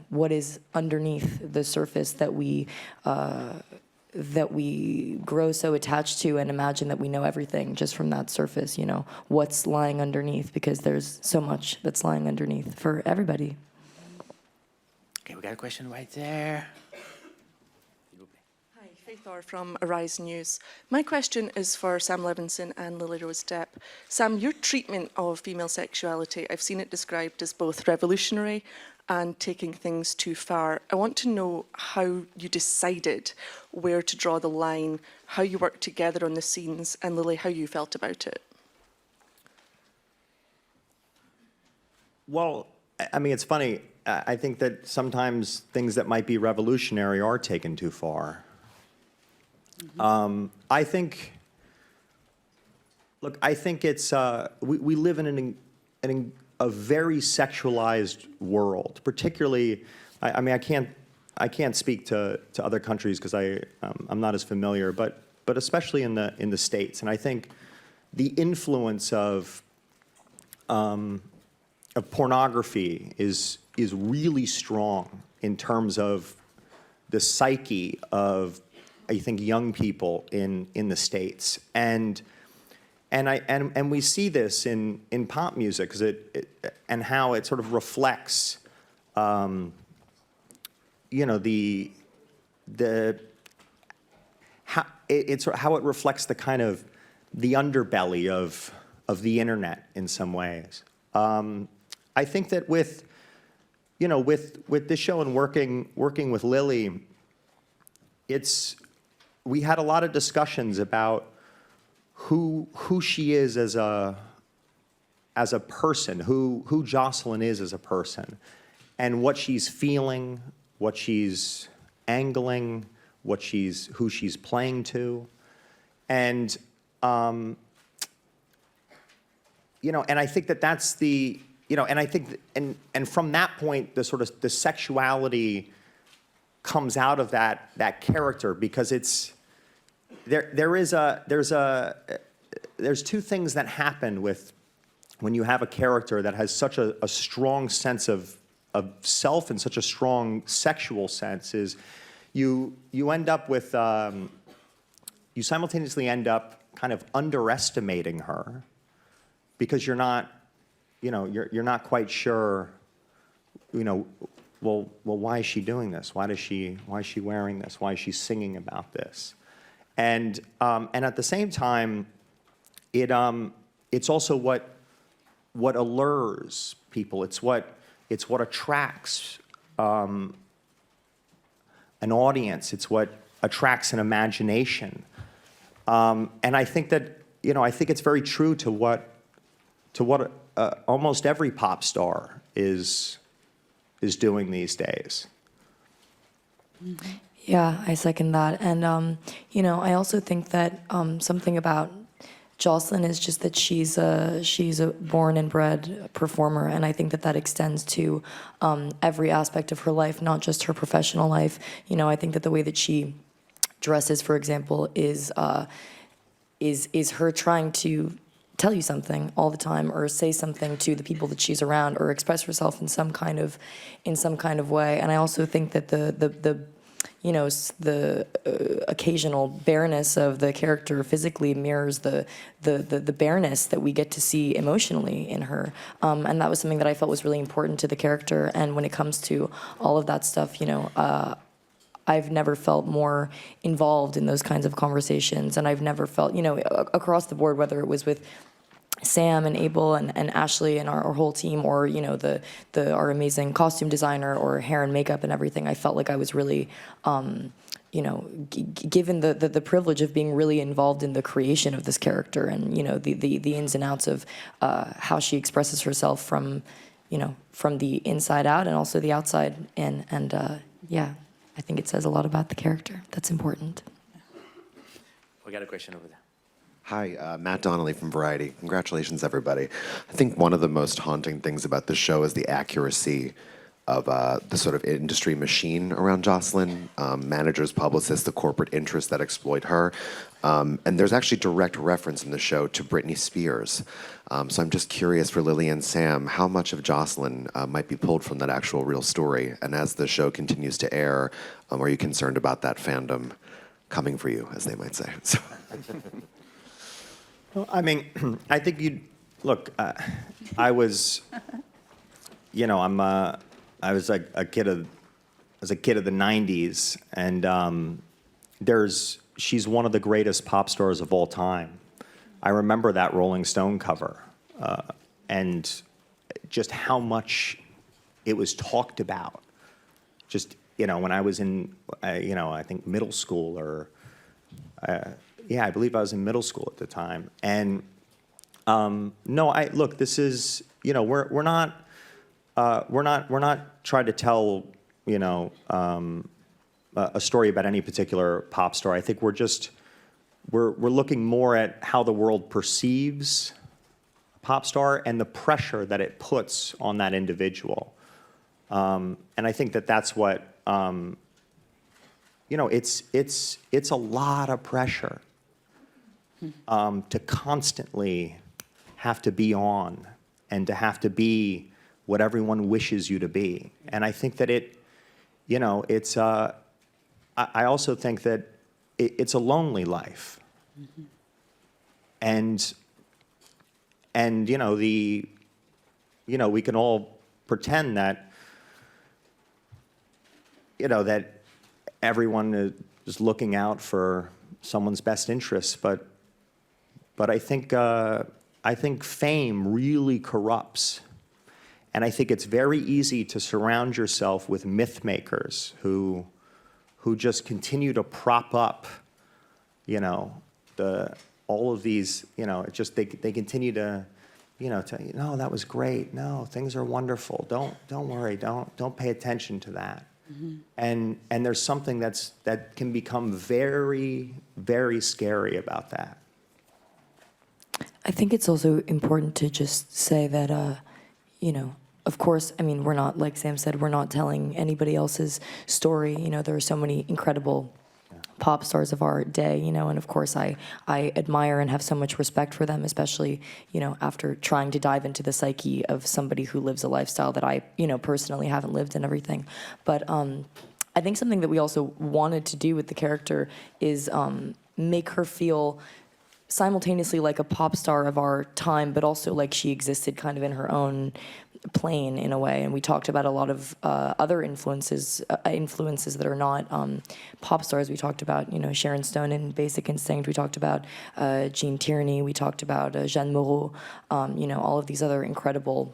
what is underneath the surface that we grow so attached to and imagine that we know everything just from that surface, what's lying underneath, because there's so much that's lying underneath for everybody.
Okay, we got a question right there.
Hi, Faith Orr from Arise News. My question is for Sam Levinson and Lily Rose Depp. Sam, your treatment of female sexuality, I've seen it described as both revolutionary and taking things too far. I want to know how you decided where to draw the line, how you worked together on the scenes, and Lily, how you felt about it.
Well, I mean, it's funny. I think that sometimes things that might be revolutionary are taken too far. I think it's, we live in a very sexualized world, particularly, I mean, I can't speak to other countries because I'm not as familiar, but especially in the States. And I think the influence of pornography is really strong in terms of the psyche of, I think, young people in the States. And and we see this in pop music, 'cause and how it sort of reflects, you know, how it reflects the kind of the underbelly of the internet in some ways. I think that with this show and working with Lily, we had a lot of discussions about who she is as a person, who Jocelyn is as a person, and what she's feeling, what she's angling, who she's playing to, and and I think that's the, and I think and from that point the sort of the sexuality comes out of that character, because there's two things that happen when you have a character that has such a strong sense of self and such a strong sexual sense. Is you end up with you simultaneously end up kind of underestimating her, because you're not quite sure, well, why is she doing this? Why is she wearing this? Why is she singing about this? And at the same time, it's also what allures people. It's what attracts an audience. It's what attracts an imagination. And I think that I think it's very true to what almost every pop star is doing these days.
Yeah, I second that. And, I also think that something about Jocelyn is just that she's a born and bred performer, and I think that extends to every aspect of her life, not just her professional life. I think that the way that she dresses, for example, is her trying to tell you something all the time, or say something to the people that she's around, or express herself in some kind of way. And I also think that the occasional bareness of the character physically mirrors the bareness that we get to see emotionally in her. And that was something that I felt was really important to the character. And when it comes to all of that stuff, I've never felt more involved in those kinds of conversations, and I've never felt, across the board, whether it was with Sam and Abel and Ashley and our whole team, or our amazing costume designer, or hair and makeup and everything, I felt like I was really, given the privilege of being really involved in the creation of this character, and the ins and outs of how she expresses herself from the inside out and also the outside in, and yeah. I think it says a lot about the character. That's important.
We got a question over there.
Hi, Matt Donnelly from Variety. Congratulations, everybody. I think one of the most haunting things about the show is the accuracy of the sort of industry machine around Jocelyn, managers, publicists, the corporate interests that exploit her. And there's actually direct reference in the show to Britney Spears. So I'm just curious for Lily and Sam, how much of Jocelyn might be pulled from that actual real story? And as the show continues to air, are you concerned about that fandom coming for you, as they might say? So.
Well, I mean, I think look, I was, I was like a kid of the 90s, and she's one of the greatest pop stars of all time. I remember that Rolling Stone cover, and just how much it was talked about. Just, when I was in, I think middle school, or, I believe I was in middle school at the time. And no, look, this is, we're not trying to tell, a story about any particular pop star. I think we're looking more at how the world perceives a pop star and the pressure that it puts on that individual. And I think that's what, it's a lot of pressure to constantly have to be on and to have to be what everyone wishes you to be. And I think that it's, I also think that it's a lonely life. Mm-hmm. And And we can all pretend that that everyone is looking out for someone's best interests, but I think fame really corrupts. And I think it's very easy to surround yourself with myth makers who just continue to prop up, all of these, they continue to, tell you, no, that was great. No, things are wonderful. Don't worry. Don't pay attention to that. Mm-hmm. And there's something that can become very, very scary about that.
I think it's also important to just say that, of course, I mean, we're not, like Sam said, we're not telling anybody else's story. There are so many incredible pop stars of our day, and of course I admire and have so much respect for them, especially, after trying to dive into the psyche of somebody who lives a lifestyle that I, personally haven't lived and everything. But I think something that we also wanted to do with the character is make her feel simultaneously like a pop star of our time, but also like she existed kind of in her own plane in a way. And we talked about a lot of other influences that are not pop stars. We talked about, Sharon Stone in Basic Instinct. We talked about Jean Tierney. We talked about Jeanne Moreau. All of these other incredible,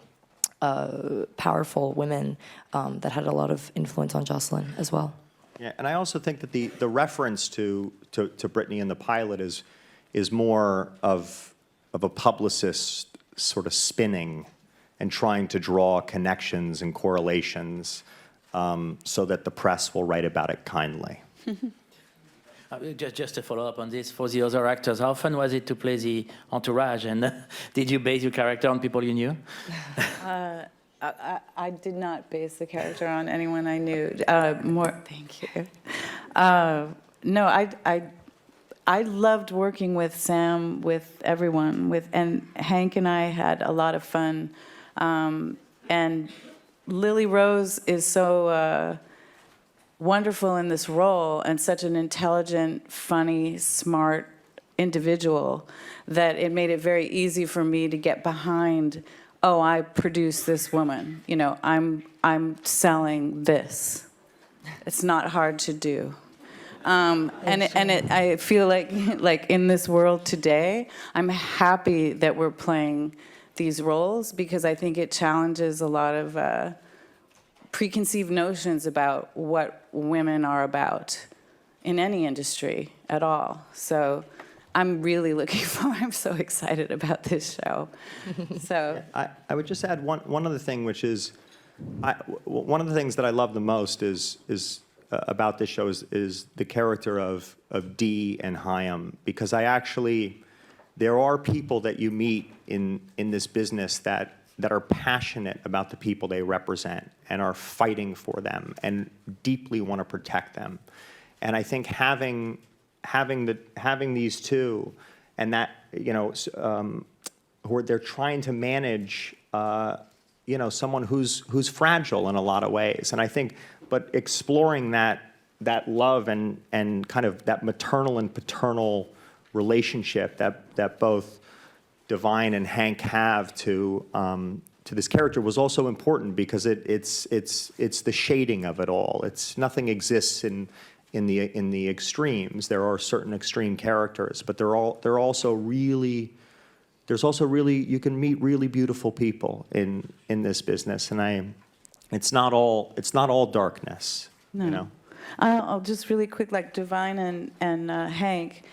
powerful women that had a lot of influence on Jocelyn as well.
Yeah, and I also think that the reference to Britney in the pilot is more of a publicist sort of spinning and trying to draw connections and correlations so that the press will write about it kindly.
Just to follow up on this, for the other actors, how fun was it to play the entourage? And did you base your character on people you knew?
I did not base the character on anyone I knew. Thank you. No, I loved working with Sam, with everyone, and Hank and I had a lot of fun. And Lily Rose is so wonderful in this role and such an intelligent, funny, smart individual that it made it very easy for me to get behind, oh, I produced this woman. I'm selling this. It's not hard to do. I feel like in this world today, I'm happy that we're playing these roles because I think it challenges a lot of preconceived notions about what women are about in any industry at all. So I'm really I'm so excited about this show. So
I would just add one other thing, which is one of the things that I love the most is about this show is the character of Dee and Chaim, because there are people that you meet in this business that are passionate about the people they represent and are fighting for them and deeply want to protect them. And I think having these two, and that who they're trying to manage, someone who's fragile in a lot of ways, and I think, but exploring that love and kind of that maternal and paternal relationship that both Divine and Hank have to this character was also important because it's the shading of it all. Nothing exists in the extremes. There are certain extreme characters, but there's also really you can meet really beautiful people in this business, and it's not all darkness.
No. I'll just really quick, like Divine and Hank.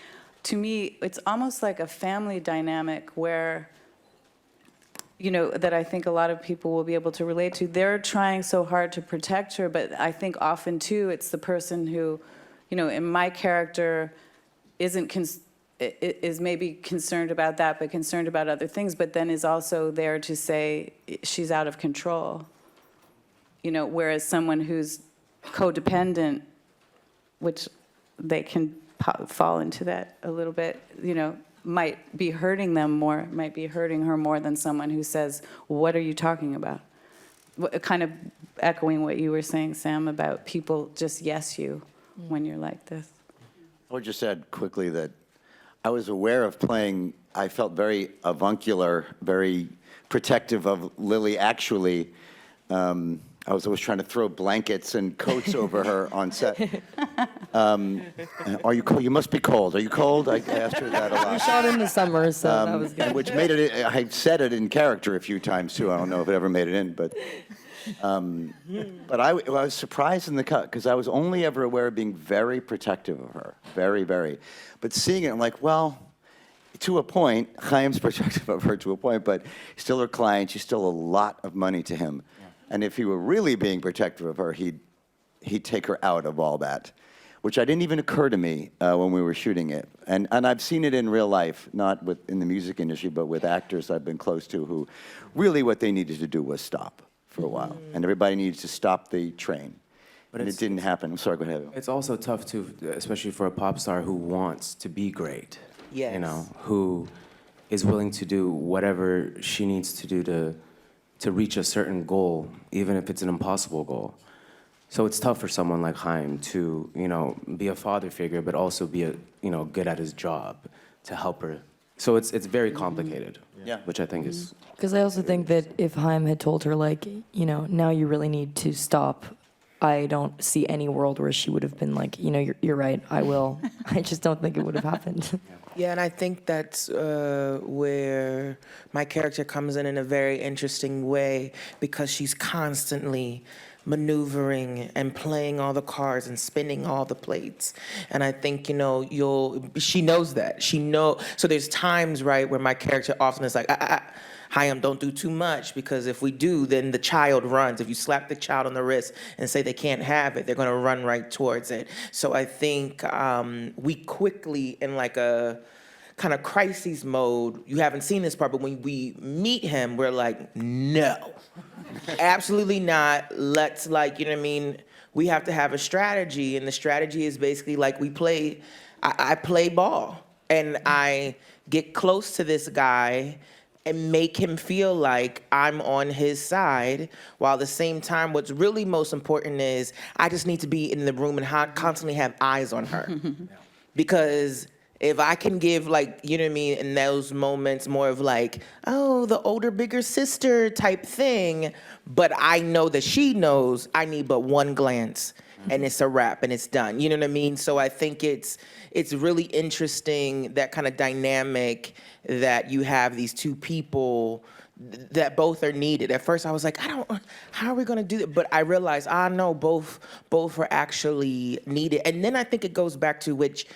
To me, it's almost like a family dynamic where, that I think a lot of people will be able to relate to. They're trying so hard to protect her, but I think often, too, it's the person who, in my character, is maybe concerned about that, but concerned about other things, but then is also there to say she's out of control. Whereas someone who's codependent, which they can fall into that a little bit, might be hurting them more, might be hurting her more than someone who says, what are you talking about? Kind of echoing what you were saying, Sam, about people just yes you when you're like this.
I would just add quickly that I was aware of playing I felt very avuncular, very protective of Lily. Actually, I was always trying to throw blankets and coats over her on set. Are you cold? You must be cold. Are you cold? I asked her that a lot.
We shot in the summer, so that was good.
Which made it, I said it in character a few times too. I don't know if it ever made it in, but I was surprised in the cut because I was only ever aware of being very protective of her. Very, very. But seeing it, I'm like, well, to a point, Chaim's protective of her to a point, but he's still her client. She's still a lot of money to him. And if he were really being protective of her, he'd take her out of all that, which I didn't even occur to me when we were shooting it. And I've seen it in real life, not in the music industry, but with actors I've been close to who really what they needed to do was stop for a while. And everybody needed to stop the train. But it didn't happen. I'm sorry, go ahead.
It's also tough, too, especially for a pop star who wants to be great.
Yes.
You know, who is willing to do whatever she needs to do to reach a certain goal, even if it's an impossible goal. So it's tough for someone like Chaim to, you know, be a father figure, but also be good at his job to help her. So it's very complicated.
Yeah.
Which I think is.
Because I also think that if Chaim had told her, like, you know, now you really need to stop, I don't see any world where she would have been like, you know, you're right, I will. I just don't think it would have happened.
Yeah, and I think that's where my character comes in a very interesting way because she's constantly maneuvering and playing all the cards and spinning all the plates. And I think, you know, she knows that. So there's times, right, where my character often is like, Chaim, don't do too much, because if we do, then the child runs. If you slap the child on the wrist and say they can't have it, they're going to run right towards it. So I think we quickly, in like a kind of crisis mode, you haven't seen this part, but when we meet him, we're like, no, absolutely not. Let's, like, you know what I mean? We have to have a strategy, and the strategy is basically like I play ball, and I get close to this guy and make him feel like I'm on his side, while at the same time, what's really most important is I just need to be in the room and constantly have eyes on her. Because if I can give, like, you know what I mean, in those moments more of like, oh, the older, bigger sister type thing, but I know that she knows I need but one glance and it's a wrap and it's done. You know what I mean? So I think it's really interesting, that kind of dynamic that you have these two people that both are needed. At first I was like, how are we gonna do that? But I realized, no, both are actually needed. And then I think it goes back to, which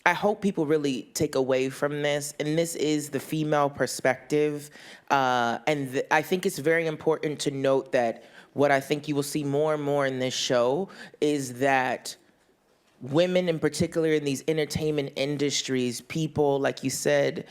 I hope people really take away from this, and this is the female perspective. I think it's very important to note that what I think you will see more and more in this show is that women, in particular in these entertainment industries, people, like you said,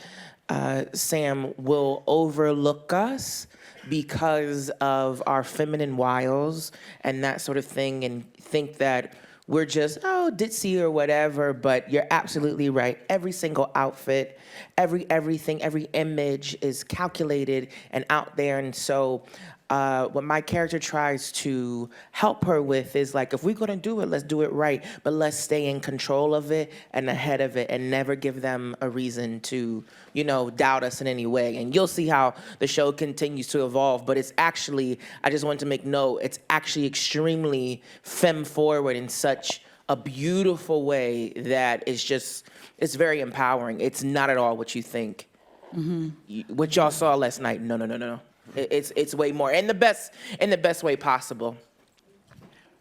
Sam, will overlook us because of our feminine wiles and that sort of thing, and think that we're just, ditzy or whatever. But you're absolutely right. Every single outfit, everything, every image is calculated and out there. And so what my character tries to help her with is like, if we're gonna do it, let's do it right, but let's stay in control of it and ahead of it, and never give them a reason to, you know, doubt us in any way. And you'll see how the show continues to evolve, but it's actually, I just wanted to make note, it's actually extremely femme forward in such a beautiful way that it's very empowering. It's not at all what you think. What y'all saw last night, no. It's way more, in the best way possible.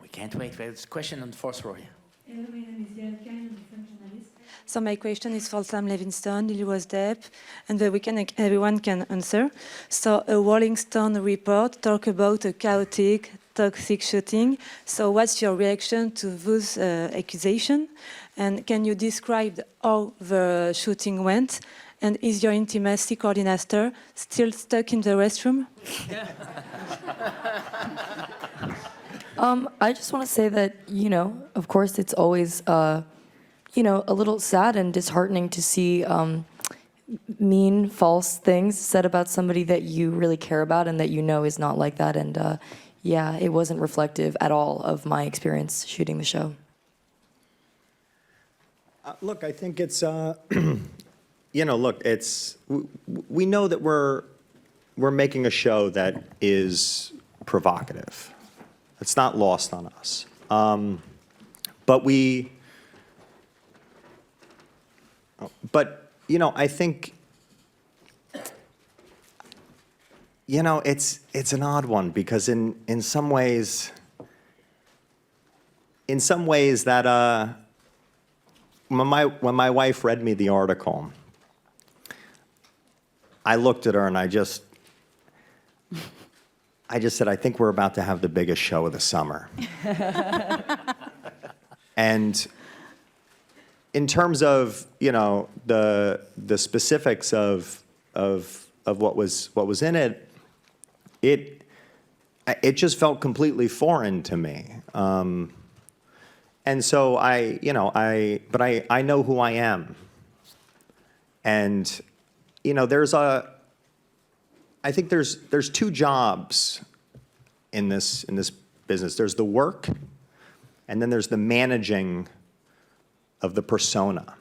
We can't wait. There's a question on the fourth row here.
Hello, my name is Bianca, I'm a film journalist. So my question is for Sam Levinson, Lily Rose Depp, and the Weeknd, everyone can answer. So a Rolling Stone report talk about a chaotic, toxic shooting. So what's your reaction to those accusations? And can you describe how the shooting went? And is your intimacy coordinator still stuck in the restroom?
I just want to say that, you know, of course, it's always, you know, a little sad and disheartening to see mean, false things said about somebody that you really care about and that you know is not like that. And yeah, it wasn't reflective at all of my experience shooting the show.
Look, I think it's, look, we know that we're making a show that is provocative. It's not lost on us. But I think, it's an odd one because in some ways that when my wife read me the article, I looked at her and I just said, I think we're about to have the biggest show of the summer. And in terms of, the specifics of what was in it, it just felt completely foreign to me. And so I know who I am. And, I think there's two jobs in this business. There's the work, and then there's the managing of the persona.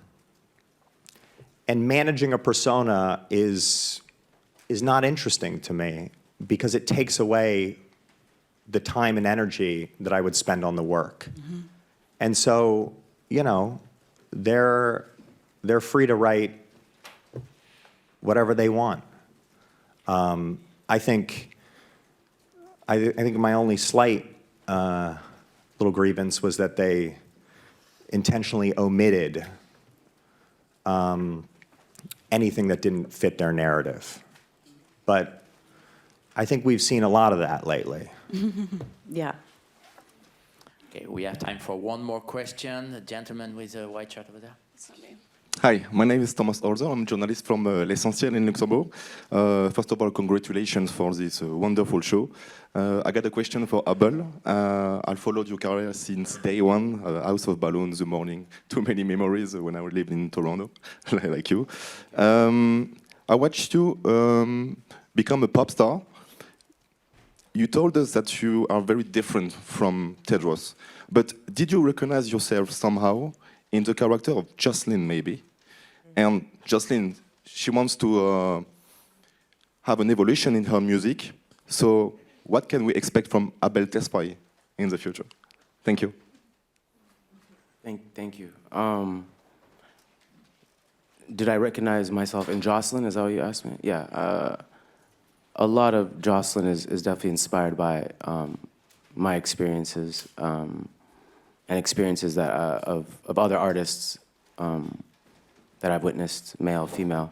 And managing a persona is not interesting to me because it takes away the time and energy that I would spend on the work. Mm-hmm. And so, they're free to write whatever they want. I think my only slight little grievance was that they intentionally omitted anything that didn't fit their narrative. But I think we've seen a lot of that lately.
Yeah.
Okay, we have time for one more question. The gentleman with a white shirt over there.
Hi, my name is Thomas Holzer. I'm a journalist from L'Essentiel in Luxembourg. First of all, congratulations for this wonderful show. I got a question for Abel. I followed your career since day one, House of Balloons, The Morning, too many memories when I lived in Toronto, like you. I watched you become a pop star. You told us that you are very different from Tedros, but did you recognize yourself somehow in the character of Jocelyn, maybe? And Jocelyn, she wants to have an evolution in her music. So what can we expect from Abel Tesfaye in the future? Thank you.
Thank you. Did I recognize myself in Jocelyn? Is that what you asked me? Yeah. A lot of Jocelyn is definitely inspired by my experiences and experiences that of other artists that I've witnessed, male, female,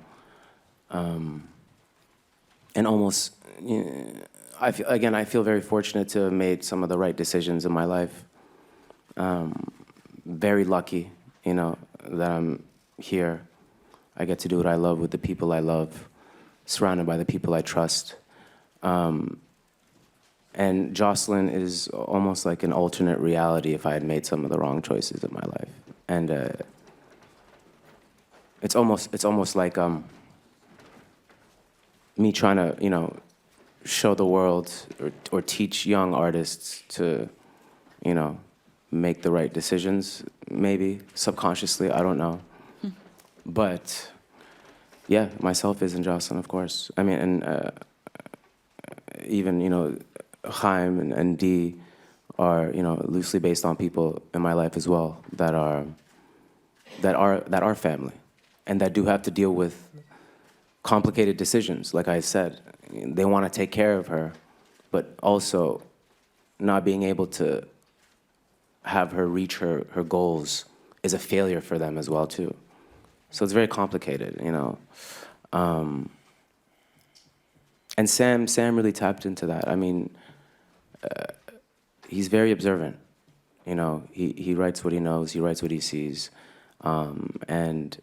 and almost. I feel very fortunate to have made some of the right decisions in my life. Very lucky, that I'm here. I get to do what I love with the people I love, surrounded by the people I trust. And Jocelyn is almost like an alternate reality if I had made some of the wrong choices in my life. And it's almost like me trying to, show the world or teach young artists to, make the right decisions, maybe subconsciously, I don't know. But yeah, myself is in Jocelyn, of course. I mean, and even, Chaim and Dee are, loosely based on people in my life as well that are family and that do have to deal with complicated decisions. Like I said, they want to take care of her, but also not being able to have her reach her goals is a failure for them as well too. So it's very complicated, And Sam really tapped into that. I mean, he's very observant. He writes what he knows, he writes what he sees, and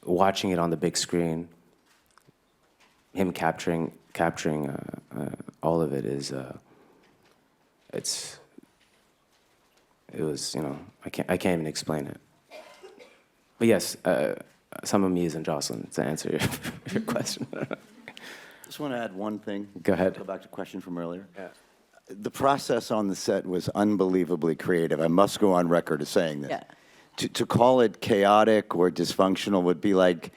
watching it on the big screen, him capturing all of it is it was I can't even explain it. But yes, some of me is in Jocelyn, to answer your question.
Just want to add one thing.
Go ahead.
Go back to a question from earlier.
Yeah.
The process on the set was unbelievably creative. I must go on record as saying this.
Yeah.
to call it chaotic or dysfunctional would be like,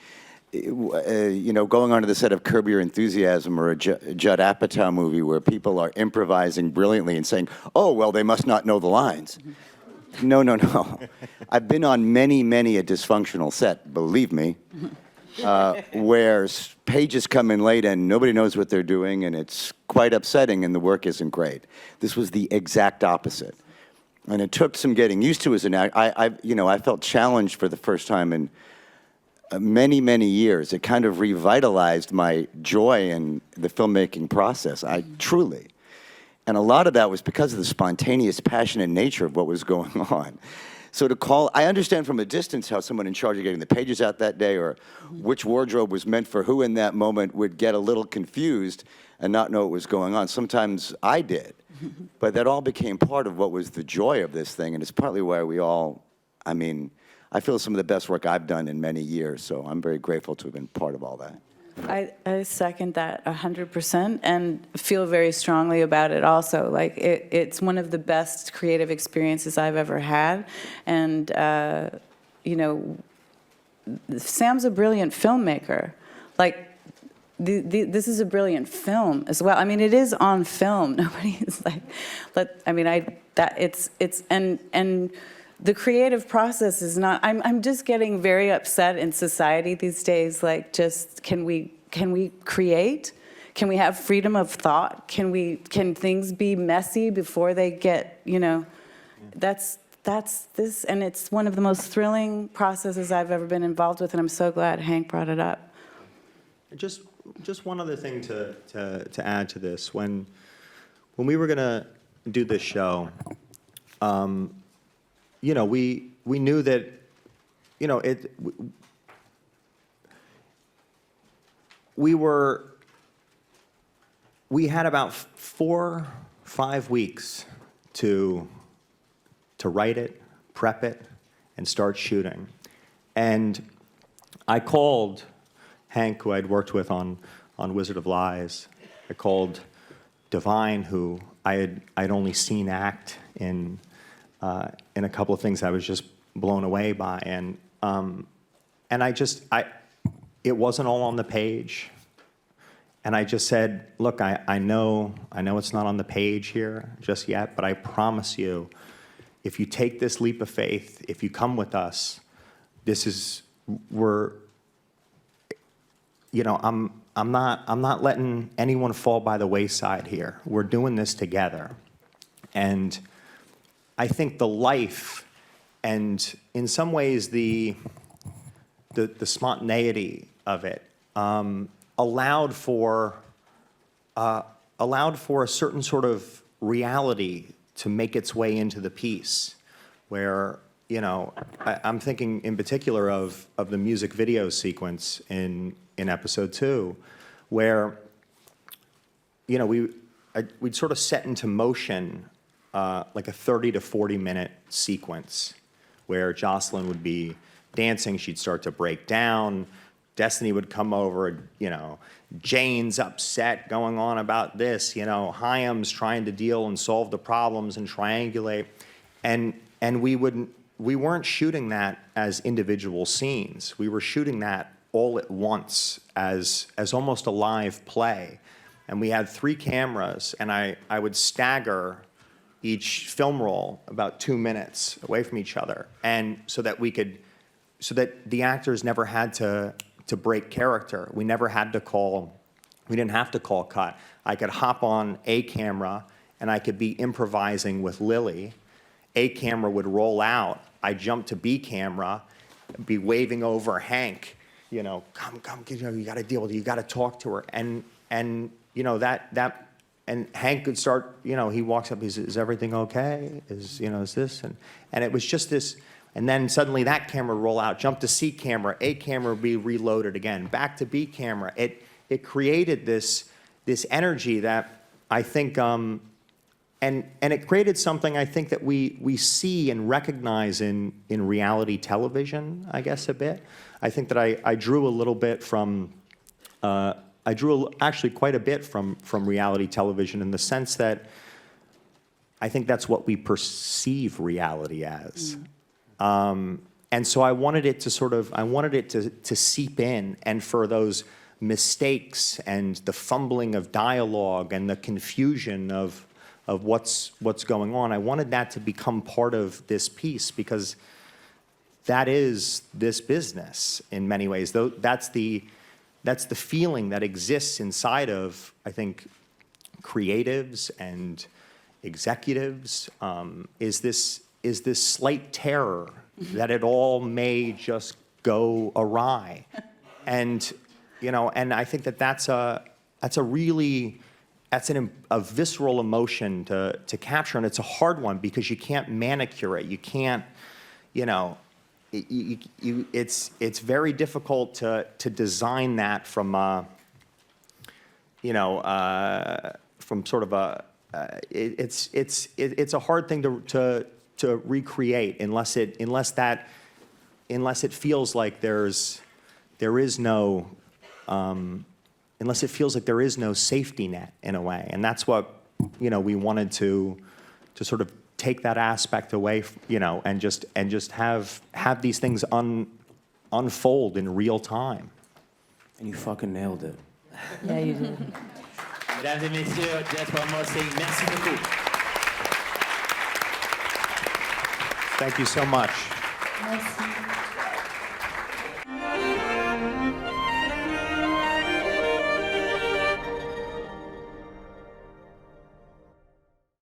going onto the set of Curb Your Enthusiasm or a Judd Apatow movie where people are improvising brilliantly and saying, "Oh, well, they must not know the lines." No, no, no. I've been on many, many a dysfunctional set, believe me, where pages come in late and nobody knows what they're doing, and it's quite upsetting, and the work isn't great. This was the exact opposite. And it took some getting used to as an actor. I felt challenged for the first time in many, many years. It kind of revitalized my joy in the filmmaking process. Truly. And a lot of that was because of the spontaneous, passionate nature of what was going on. So I understand from a distance how someone in charge of getting the pages out that day or which wardrobe was meant for who in that moment would get a little confused and not know what was going on. Sometimes I did. But that all became part of what was the joy of this thing, and it's partly why I feel some of the best work I've done in many years, so I'm very grateful to have been part of all that.
I second that 100% and feel very strongly about it also. Like, it's one of the best creative experiences I've ever had, and, Sam's a brilliant filmmaker. Like, this is a brilliant film as well. I mean, it is on film. Nobody is like, and the creative process is not. I'm just getting very upset in society these days. Like, just can we create? Can we have freedom of thought? Can things be messy before they get? That's this, and it's one of the most thrilling processes I've ever been involved with, and I'm so glad Hank brought it up.
Just one other thing to add to this. When we were gonna do this show, we knew that, we had about 4-5 weeks to write it, prep it, and start shooting. And I called Hank, who I'd worked with on Wizard of Lies. I called Divine, who I'd only seen act in a couple of things I was just blown away by, and it wasn't all on the page, and I just said, look, I know it's not on the page here just yet, but I promise you, if you take this leap of faith, if you come with us, I'm not letting anyone fall by the wayside here. We're doing this together. And I think the life and in some ways the spontaneity of it allowed for a certain sort of reality to make its way into the piece, where I'm thinking in particular of the music video sequence in episode 2, where we'd sort of set into motion like a 30 to 40 minute sequence where Jocelyn would be dancing, she'd start to break down, Destiny would come over, Jane's upset, going on about this, Hyam's trying to deal and solve the problems and triangulate, and we weren't shooting that as individual scenes. We were shooting that all at once as almost a live play. And we had 3 cameras, and I would stagger each film roll about 2 minutes away from each other, and so that the actors never had to break character. We didn't have to call cut. I could hop on a camera, and I could be improvising with Lily. A camera would roll out, I'd jump to B camera, be waving over Hank, come, you got to deal with it, you got to talk to her, and and Hank could start, he walks up, is everything okay? Is this, and it was just this, and then suddenly that camera would roll out, jump to C camera, A camera would be reloaded again, back to B camera. It created this energy that I think, and it created something I think that we see and recognize in reality television, I guess, a bit. I think that I drew a little bit from, actually quite a bit from reality television, in the sense that I think that's what we perceive reality as. And so I wanted it to seep in, and for those mistakes and the fumbling of dialogue and the confusion of what's going on, I wanted that to become part of this piece, because that is this business in many ways. That's the feeling that exists inside of, I think, creatives and executives, is this slight terror that it all may just go awry. And, you know, and I think that's a visceral emotion to capture, and it's a hard one because you can't manicure it. You can't, you know, it's very difficult to design that from from sort of a it's a hard thing to recreate unless it feels like there is no safety net in a way. And that's what, you know, we wanted to sort of take that aspect away, you know, and just have these things unfold in real time.
And you fucking nailed it.
Yeah, you did.
Mesdames et messieurs, just one more thing. Merci beaucoup.
Thank you so much.
Merci.